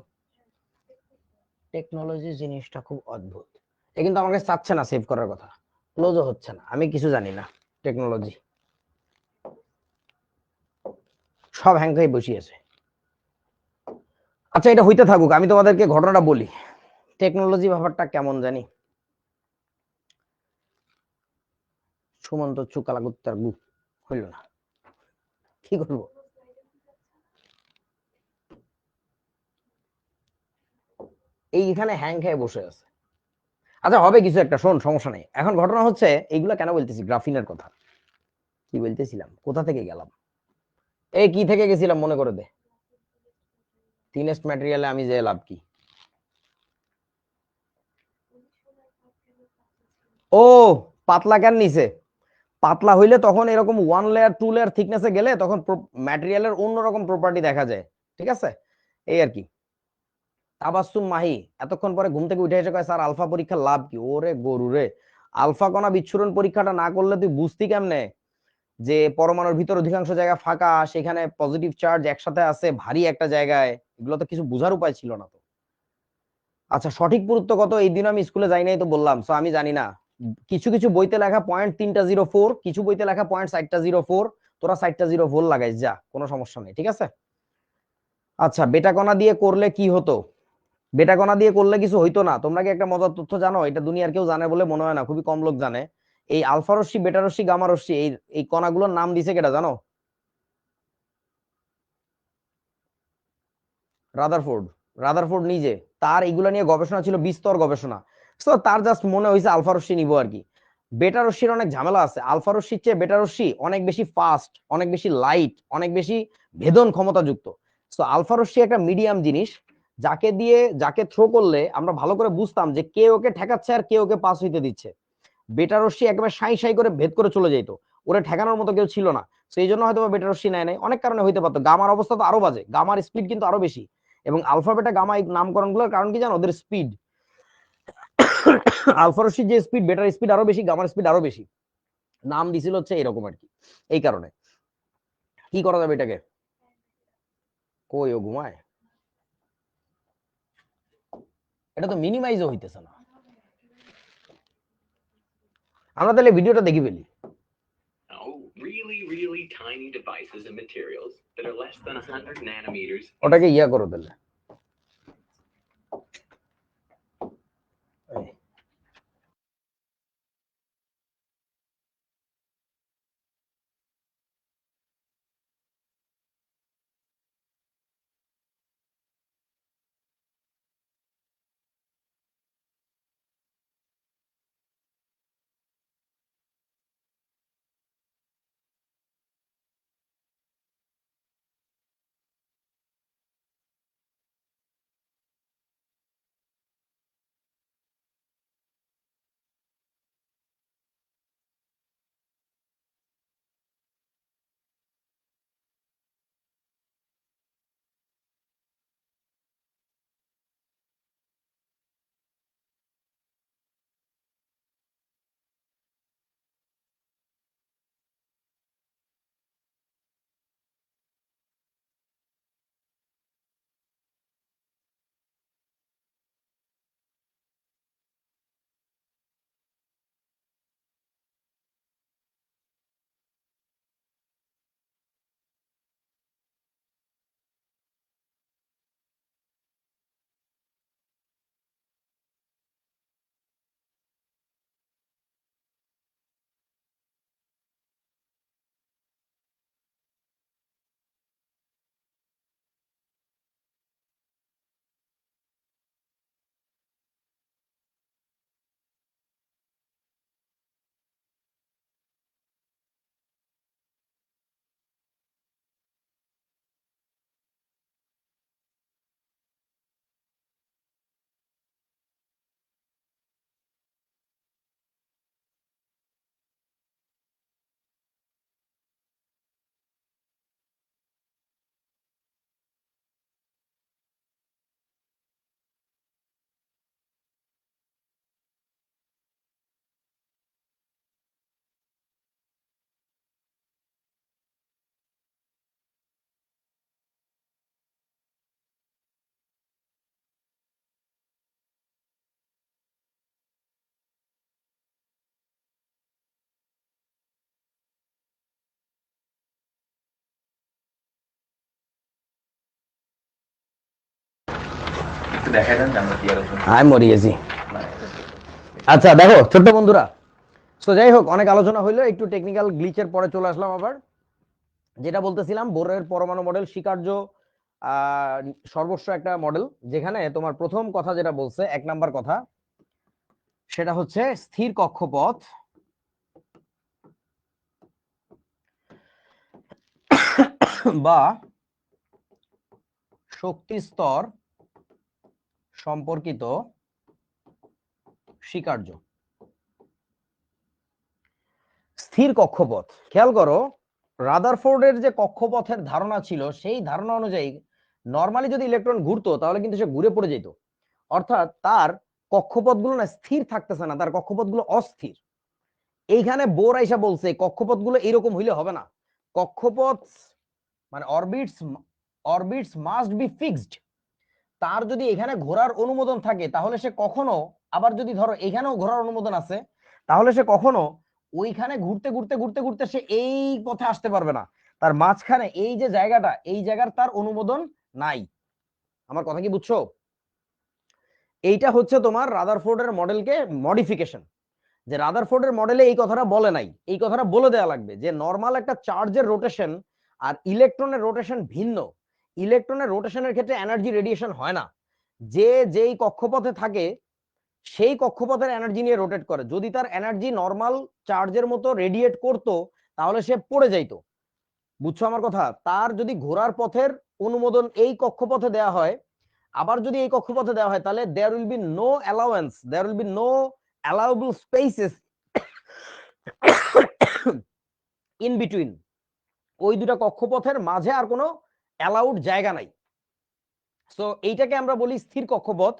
টেকনোলজি জিনিসটা খুব অদ্ভুত, এ কিন্তু আমাকে চাচ্ছে না সেভ করার কথা, ক্লোজও হচ্ছে না, আমি কিছু জানি না টেকনোলজি, সব হ্যাং হয়ে বসিয়েছে। আচ্ছা এটা হইতে থাকুক, আমি তোমাদেরকে ঘটনাটা বলি, টেকনোলজি ব্যাপারটা কেমন জানি। সুমন্ত চুকালাগুত্তার গু হইল না, কি করবো, এইখানে হ্যাং খেয়ে বসে আছে। আচ্ছা হবে কিছু একটা, শোন, সমস্যা নেই। এখন ঘটনা হচ্ছে এইগুলা কেন বলতেছি, গ্রাফিনের কথা কি বলতেছিলাম, কোথা থেকে গেলাম, এই কি থেকে গেছিলাম মনে করে দে। থিনেস্ট ম্যাটেরিয়ালে আমি যে লাভ কি, ও পাতলা কেন নিছে, পাতলা হইলে তখন এরকম 1 লেয়ার 2 লেয়ার থিকনেসে গেলে তখন ম্যাটেরিয়ালের অন্যরকম প্রপার্টি দেখা যায়, ঠিক আছে, এই আর কি। তাবাসসুম মাহি এতক্ষণ পরে ঘুম থেকে উঠে এসে কয় স্যার আলফা পরীক্ষার লাভ কি, ওরে গরু রে, আলফা কণা বিচ্ছুরণ পরীক্ষাটা না করলে তুই বুঝতি কেমনে যে পরমাণুর ভিতর অধিকাংশ জায়গা ফাঁকা, সেখানে পজিটিভ চার্জ একসাথে আছে ভারী একটা জায়গায়, এগুলো তো কিছু বোঝার উপায় ছিল না তো। আচ্ছা সঠিক পুরুত্ব কত, এই দিন আমি স্কুলে যাই নাই তো বললাম, তো আমি জানি না। কিছু কিছু বইতে লেখা 0.304, কিছু বইতে লেখা 0.404, তোরা 404 লাগাইস, যা, কোনো সমস্যা নেই, ঠিক আছে। আচ্ছা বেটা কণা দিয়ে করলে কি হতো, বেটা কণা দিয়ে করলে কিছু হইতো না। তোমরা কি একটা মজার তথ্য জানো, এটা দুনিয়ার কেউ জানে বলে মনে হয় না, খুবই কম লোক জানে। এই আলফা রশ্মি, বেটা রশ্মি, গামা রশ্মি, এই এই কণাগুলোর নাম দিছে কেটা জানো? রাদারফোর্ড। রাদারফোর্ড নিজে, তার এগুলা নিয়ে গবেষণা ছিল, বিস্তর গবেষণা। তো তার জাস্ট মনে হয়েছে আলফা রশ্মি নিবো আর কি। বেটা রশ্মির অনেক ঝামেলা আছে, আলফা রশ্মির চেয়ে বেটা রশ্মি অনেক বেশি ফাস্ট, অনেক বেশি লাইট, অনেক বেশি ভেদন ক্ষমতা যুক্ত। তো আলফা রশ্মি একটা মিডিয়াম জিনিস, যাকে দিয়ে, যাকে থ্রো করলে আমরা ভালো করে বুঝতাম যে কে ওকে ঠেকাচ্ছে আর কে ওকে পাস হইতে দিচ্ছে। বেটা রশ্মি একেবারে সাই সাই করে ভেদ করে চলে যেত, ওরে ঠেকানোর মতো কেউ ছিল না। সেই জন্য হয়তো বেটা রশ্মি নেয় নাই, অনেক কারণে হইতে পারতো। গামার অবস্থা তো আরো বাজে, গামার স্পিড কিন্তু আরো বেশি, এবং আলফা বেটা গামা এই নামকরণ গুলোর কারণ কি জানো, ওদের স্পিড। আলফা রশ্মির যে স্পিড, বেটার স্পিড আরো বেশি, গামার স্পিড আরো বেশি, নাম দিছিল হচ্ছে এরকম আর কি। এই কারণে কি করা যাবে এটাকে, কই ও ঘুমায়, এটা তো মিনিমাইজও হইতেছে না। আমরা তাহলে ভিডিওটা দেখি ফেলি। ওটাকে ইয়া করো তাহলে, দেখাই দেন যে আমরা কি আলোচনা আমি মরে গেছি। আচ্ছা দেখো ছোট্ট বন্ধুরা, তো যাই হোক অনেক আলোচনা হইলো, একটু টেকনিক্যাল গ্লিচের পরে চলে আসলাম আবার। যেটা বলতেছিলাম বোরের পরমাণু মডেল স্বীকার্য সর্বস্ব একটা মডেল, যেখানে তোমার প্রথম কথা যেটা বলছে 1 নাম্বার কথা, সেটা হচ্ছে স্থির কক্ষপথ বা শক্তি স্তর সম্পর্কিত স্বীকার্য। স্থির কক্ষপথ, খেয়াল করো রাদারফোর্ডের যে কক্ষপথের ধারণা ছিল সেই ধারণা অনুযায়ী নরমালি যদি ইলেকট্রন ঘুরতো তাহলে কিন্তু সে ঘুরে পড়ে যেত, অর্থাৎ তার কক্ষপথগুলো না স্থির থাকতেছে না, তার কক্ষপথগুলো অস্থির। এইখানে বোর আইসা বলছে কক্ষপথগুলো এরকম হইলে হবে না, কক্ষপথ মানে অরবিটস মাস্ট বি ফিক্সড। তার যদি এখানে ঘোরার অনুমোদন থাকে তাহলে সে কখনো, আবার যদি ধরো এখানেও ঘোরার অনুমোদন আছে, তাহলে সে কখনো ওইখানে ঘুরতে ঘুরতে ঘুরতে ঘুরতে সে এই পথে আসতে পারবে না। তার মাঝখানে এই যে জায়গাটা, এই জায়গার তার অনুমোদন নাই। আমার কথা কি বুঝছো? এইটা হচ্ছে তোমার রাদারফোর্ডের মডেলকে মডিফিকেশন। যে রাদারফোর্ডের মডেলে এই কথাটা বলে নাই, এই কথাটা বলে দেওয়া লাগবে যে নর্মাল একটা চার্জের রোটেশন আর ইলেকট্রনের রোটেশন ভিন্ন। ইলেকট্রনের রোটেশনের ক্ষেত্রে এনার্জি রেডিয়েশন হয় না, যে যেই কক্ষপথে থাকে সেই কক্ষপথের এনার্জি নিয়ে রোটেট করে। যদি তার এনার্জি নর্মাল চার্জের মতো রেডিয়েট করতো তাহলে সে পড়ে যাইতো। বুঝছো আমার কথা? তার যদি ঘোরার পথের অনুমোদন এই কক্ষপথে দেওয়া হয়, আবার যদি এই কক্ষপথে দেওয়া হয়, তাহলে there will be no allowance, there will be no allowable spaces in between. ওই দুটা কক্ষপথের মাঝে আর কোনো অ্যালাউড জায়গা নাই। সো এইটাকে আমরা বলি স্থির কক্ষপথ।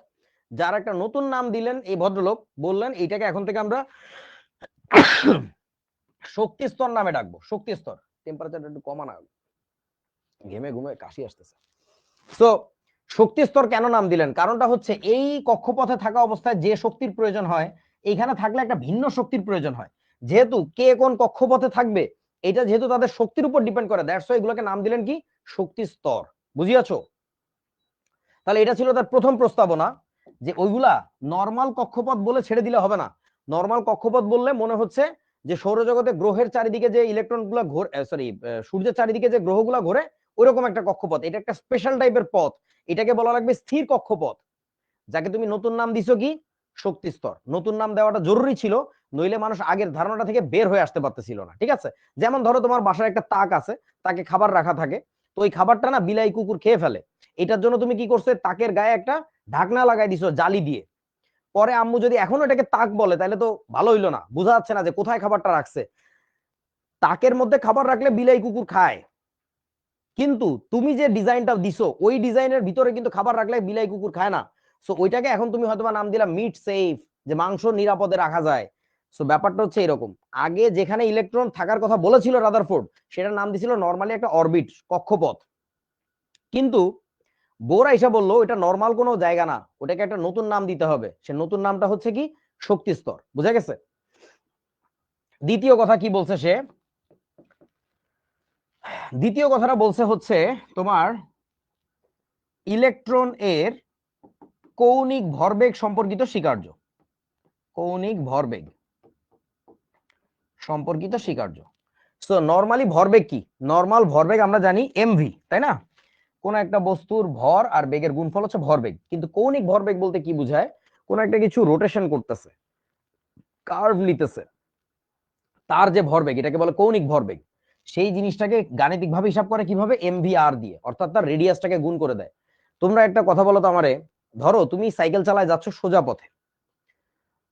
যার একটা নতুন নাম দিলেন এই ভদ্রলোক, বললেন এইটাকে এখন থেকে আমরা শক্তি স্তর নামে ডাকবো। শক্তি স্তর। টেম্পারেচারটা একটু কমানো, ঘেমে ঘুমে কাশি আসতেছে। সো শক্তি স্তর কেন নাম দিলেন? কারণটা হচ্ছে এই কক্ষপথে থাকা অবস্থায় যে শক্তির প্রয়োজন হয়, এইখানে থাকলে একটা ভিন্ন শক্তির প্রয়োজন হয়। যেহেতু কে কোন কক্ষপথে থাকবে এটা যেহেতু তাদের শক্তির উপর ডিপেন্ড করে, দ্যাটস ওয়াই এগুলোকে নাম দিলেন কি শক্তি স্তর। বুঝিয়াছো? তাহলে এটা ছিল তার প্রথম প্রস্তাবনা, যে ওইগুলা নর্মাল কক্ষপথ বলে ছেড়ে দিলে হবে না। নর্মাল কক্ষপথ বললে মনে হচ্ছে যে সৌরজগতে গ্রহের চারিদিকে যে ইলেকট্রন গুলা ঘোরে, সরি সূর্যের চারিদিকে যে গ্রহগুলা ঘোরে ওইরকম একটা কক্ষপথ। এটা একটা স্পেশাল টাইপের পথ, এটাকে বলা লাগবে স্থির কক্ষপথ, যাকে তুমি নতুন নাম দিছো কি শক্তি স্তর। নতুন নাম দেওয়াটা জরুরি ছিল, নইলে মানুষ আগের ধারণাটা থেকে বের হয়ে আসতে পারতেছিল না। ঠিক আছে? যেমন ধরো তোমার বাসায় একটা তাক আছে, তাকে খাবার রাখা থাকে, তো ওই খাবারটা না বিলাই কুকুর খেয়ে ফেলে, এটার জন্য তুমি কি করছো, তাকের গায়ে একটা ঢাকনা লাগাই দিছো জালি দিয়ে। পরে আম্মু যদি এখনো এটাকে তাক বলে তাহলে তো ভালো হইলো না, বোঝা যাচ্ছে না যে কোথায় খাবারটা রাখছে। তাকের মধ্যে খাবার রাখলে বিলাই কুকুর খায়, কিন্তু তুমি যে ডিজাইনটা দিছো ওই ডিজাইনের ভিতরে কিন্তু খাবার রাখলে বিলাই কুকুর খায় না। সো ওইটাকে এখন তুমি হয়তো নাম দিলা মিট সেফ, যে মাংস নিরাপদে রাখা যায়। সো ব্যাপারটা হচ্ছে এরকম, আগে যেখানে ইলেকট্রন থাকার কথা বলেছিল রাদারফোর্ড, সেটার নাম দিছিল নর্মালি একটা অরবিট, কক্ষপথ। কিন্তু বোর আইসা বললো এটা নর্মাল কোনো জায়গা না, ওটাকে একটা নতুন নাম দিতে হবে। সে নতুন নামটা হচ্ছে কি শক্তি স্তর। বুঝা গেছে? দ্বিতীয় কথা কি বলছে সে? দ্বিতীয় কথাটা বলছে হচ্ছে তোমার ইলেকট্রন এর কৌণিক ভরবেগ সম্পর্কিত স্বীকার্য। কৌণিক ভরবেগ সম্পর্কিত স্বীকার্য। সো নরমালি ভরবেগ কি? নরমাল ভরবেগ আমরা জানি এমভি, তাই না? কোন একটা বস্তুর ভর আর বেগের গুণফল হচ্ছে ভরবেগ। কিন্তু কৌণিক ভরবেগ বলতে কি বোঝায়? কোন একটা কিছু রোটেশন করতেছে, কার্ভ নিতেছে, তার যে ভরবেগ এটাকে বলে কৌণিক ভরবেগ। সেই জিনিসটাকে গাণিতিক ভাবে হিসাব করে কিভাবে? এমভি আর দিয়ে, অর্থাৎ তার রেডিয়াসটাকে গুণ করে দেয়। তোমরা একটা কথা বলো তো আমারে, ধরো তুমি সাইকেল চালায় যাচ্ছ সোজা পথে,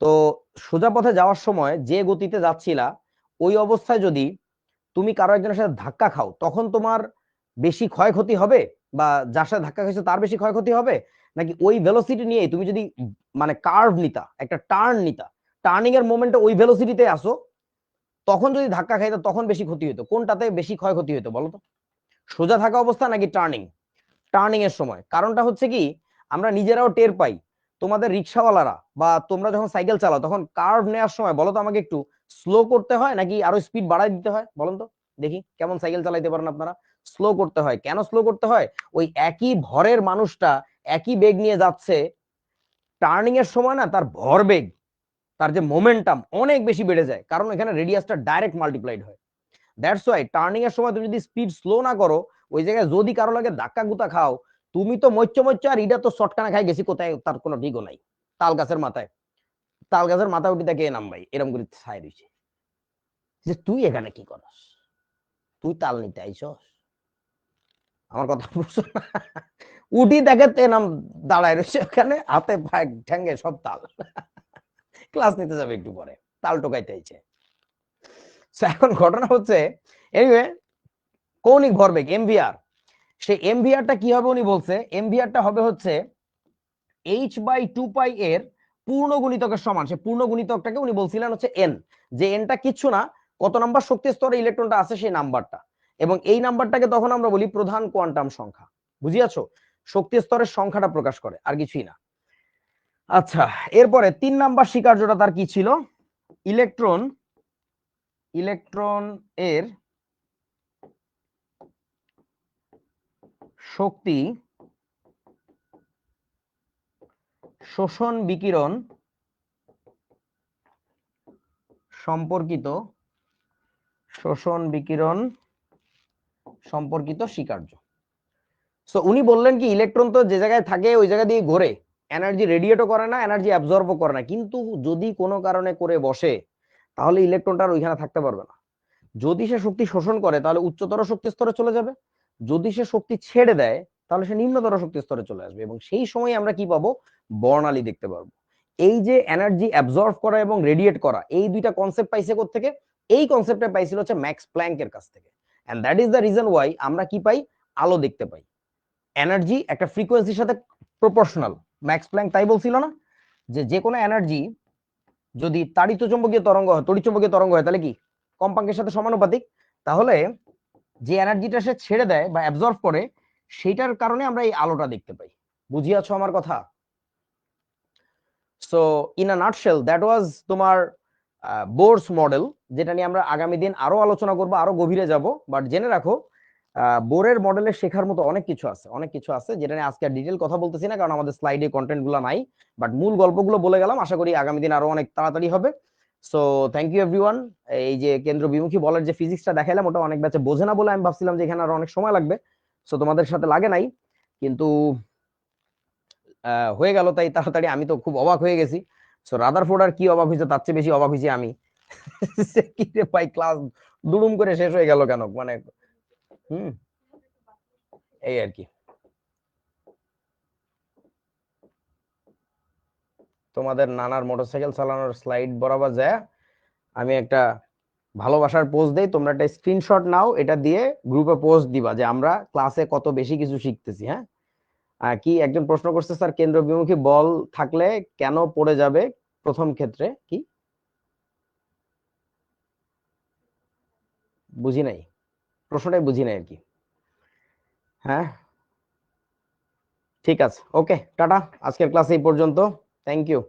তো সোজা পথে যাওয়ার সময় যে গতিতে যাচ্ছিলা ওই অবস্থায় যদি তুমি কারো একজনের সাথে ধাক্কা খাও, তখন তোমার বেশি ক্ষয়ক্ষতি হবে, বা যার সাথে ধাক্কা খাইছো তার বেশি ক্ষয়ক্ষতি হবে, নাকি ওই ভেলোসিটি নিয়ে তুমি যদি মানে কার্ভ নিতা, একটা টার্ন নিতা, টার্নিং এর মোমেন্টে ওই ভেলোসিটিতে আসো, তখন যদি ধাক্কা খাইতো তখন বেশি ক্ষতি হতো? কোনটাতে বেশি ক্ষয়ক্ষতি হতো বলো তো? সোজা থাকা অবস্থা নাকি টার্নিং? টার্নিং এর সময়। কারণটা হচ্ছে কি, আমরা নিজেরাও টের পাই, তোমাদের রিক্সাওয়ালারা বা তোমরা যখন সাইকেল চালাও তখন কার্ভ নেওয়ার সময় বলো তো আমাকে, একটু স্লো করতে হয় নাকি আরো স্পিড বাড়াই দিতে হয় বলেন তো দেখি, কেমন সাইকেল চালাইতে পারেন আপনারা? স্লো করতে হয়। কেন স্লো করতে হয়? ওই একই ভরের মানুষটা একই বেগ নিয়ে যাচ্ছে, টার্নিং এর সময় না তার ভরবেগ, তার যে মোমেন্টাম অনেক বেশি বেড়ে যায়, কারণ এখানে রেডিয়াসটা ডাইরেক্ট মাল্টিপ্লাইড হয়। দ্যাটস ওয়াই টার্নিং এর সময় তুমি যদি স্পিড স্লো না করো, ওই জায়গায় যদি কারো লাগে ধাক্কা গুতা খাও, তুমি তো মচ্চ মচ্চ, আর ইটা তো শর্টকানা খাই গেছি কোথায়, তার কোনো ঠিকও নাই। তাল গাছের মাথায়, তাল গাছের মাথা উঠি তাকে নাম ভাই এরকম করে ছাই রয়েছে, যে তুই এখানে কি করস, তুই তাল নিতে আইসস, আমার কথা বুঝছো না? উঠি দেখে তে নাম দাঁড়ায় রয়েছে ওখানে, হাতে পায়ে ঠ্যাঙ্গে সব তাল, ক্লাস নিতে যাবে একটু পরে, তাল টোকাইতে আইছে। এখন ঘটনা হচ্ছে, এনিওয়ে, কৌণিক ভরবেগ এমভিআর, সেই এমভিআরটা কি হবে উনি বলছে, এমভিআরটা হবে হচ্ছে h/2 পাই এর পূর্ণ গুণিতকের সমান। সে পূর্ণ গুণিতকটাকে উনি বলছিলেন হচ্ছে এন, যে এনটা কিচ্ছু না, কত নাম্বার শক্তি স্তরে ইলেকট্রনটা আছে সেই নাম্বারটা, এবং এই নাম্বারটাকে তখন আমরা বলি প্রধান কোয়ান্টাম সংখ্যা। বুঝিয়াছো? শক্তি স্তরের সংখ্যাটা প্রকাশ করে, আর কিছুই না। আচ্ছা, এরপরে 3 নাম্বার স্বীকার্যটা তার কি ছিল, ইলেকট্রন এর শক্তি শোষণ বিকিরণ সম্পর্কিত স্বীকার্য। সো উনি বললেন কি, ইলেকট্রন তো যে জায়গায় থাকে ওই জায়গা দিয়ে ঘোরে, এনার্জি রেডিয়েটও করে না, এনার্জি অ্যাবজর্বও করে না, কিন্তু যদি কোনো কারণে করে বসে তাহলে ইলেকট্রনটা আর ওইখানে থাকতে পারবে না। যদি সে শক্তি শোষণ করে তাহলে উচ্চতর শক্তি স্তরে চলে যাবে, যদি সে শক্তি ছেড়ে দেয় তাহলে সে নিম্নতর শক্তি স্তরে চলে আসবে, এবং সেই সময় আমরা কি পাবো, বর্ণালী দেখতে পারবো। এই যে এনার্জি অ্যাবজর্ব করা এবং রেডিয়েট করা, এই দুইটা কনসেপ্ট পাইছে কোত্থেকে, এই কনসেপ্টটা পাইছিল হচ্ছে ম্যাক্স প্ল্যাঙ্কের কাছ থেকে। And that is the reason why আমরা কি পাই, আলো দেখতে পাই। এনার্জি একটা ফ্রিকোয়েন্সির সাথে প্রপোর্শনাল, ম্যাক্স প্ল্যাঙ্ক তাই বলছিল না, যে কোনো এনার্জি যদি তাড়িত চুম্বকীয় তরঙ্গ হয়, তড়িৎ চুম্বকীয় তরঙ্গ হয়, তাহলে কি কম্পাঙ্কের সাথে সমানুপাতিক। তাহলে যে এনার্জিটা সে ছেড়ে দেয় বা অ্যাবজর্ব করে, সেটার কারণে আমরা এই আলোটা দেখতে পাই। বুঝিয়াছো আমার কথা? So in a nutshell that was তোমার বোরস মডেল, যেটা নিয়ে আমরা আগামী দিন আরো আলোচনা করব, আরো গভীরে যাব। বাট জেনে রাখো, বোরের মডেলে শেখার মতো অনেক কিছু আছে, যেটা নিয়ে আজকে ডিটেল কথা বলতেছি না, কারণ আমাদের স্লাইডে কন্টেন্ট গুলো নাই। বাট মূল গল্পগুলো বলে গেলাম, আশা করি আগামী দিন আরো অনেক তাড়াতাড়ি হবে। So thank you everyone. এই যে কেন্দ্র বিমুখী বলের যে ফিজিক্সটা দেখাইলাম, ওটা অনেক ব্যাচে বোঝে না বলে আমি ভাবছিলাম যে এখানে আরো অনেক সময় লাগবে, সো তোমাদের সাথে লাগে নাই, কিন্তু হয়ে গেল তাই তাড়াতাড়ি। আমি তো খুব অবাক হয়ে গেছি। সো রাদারফোর্ড আর কি অবাক হয়েছে, তার চেয়ে বেশি অবাক হয়েছি আমি। কি রে ভাই, ক্লাস দুড়ুম করে শেষ হয়ে গেল কেন, মানে হুম, এই আর কি। তোমাদের নানার মোটরসাইকেল চালানোর স্লাইড বরাবর যায় আমি একটা ভালোবাসার পোস্ট দেই, তোমরা একটা স্ক্রিনশট নাও, এটা দিয়ে গ্রুপে পোস্ট দিবা যে আমরা ক্লাসে কত বেশি কিছু শিখতেছি। হ্যাঁ, কি একজন প্রশ্ন করছে, স্যার কেন্দ্র বিমুখী বল থাকলে কেন পড়ে যাবে প্রথম ক্ষেত্রে, কি বুঝি নাই, প্রশ্নটাই বুঝি নাই আর কি। হ্যাঁ, ঠিক আছে, ওকে, টাটা, আজকের ক্লাস এই পর্যন্ত, থ্যাংক ইউ।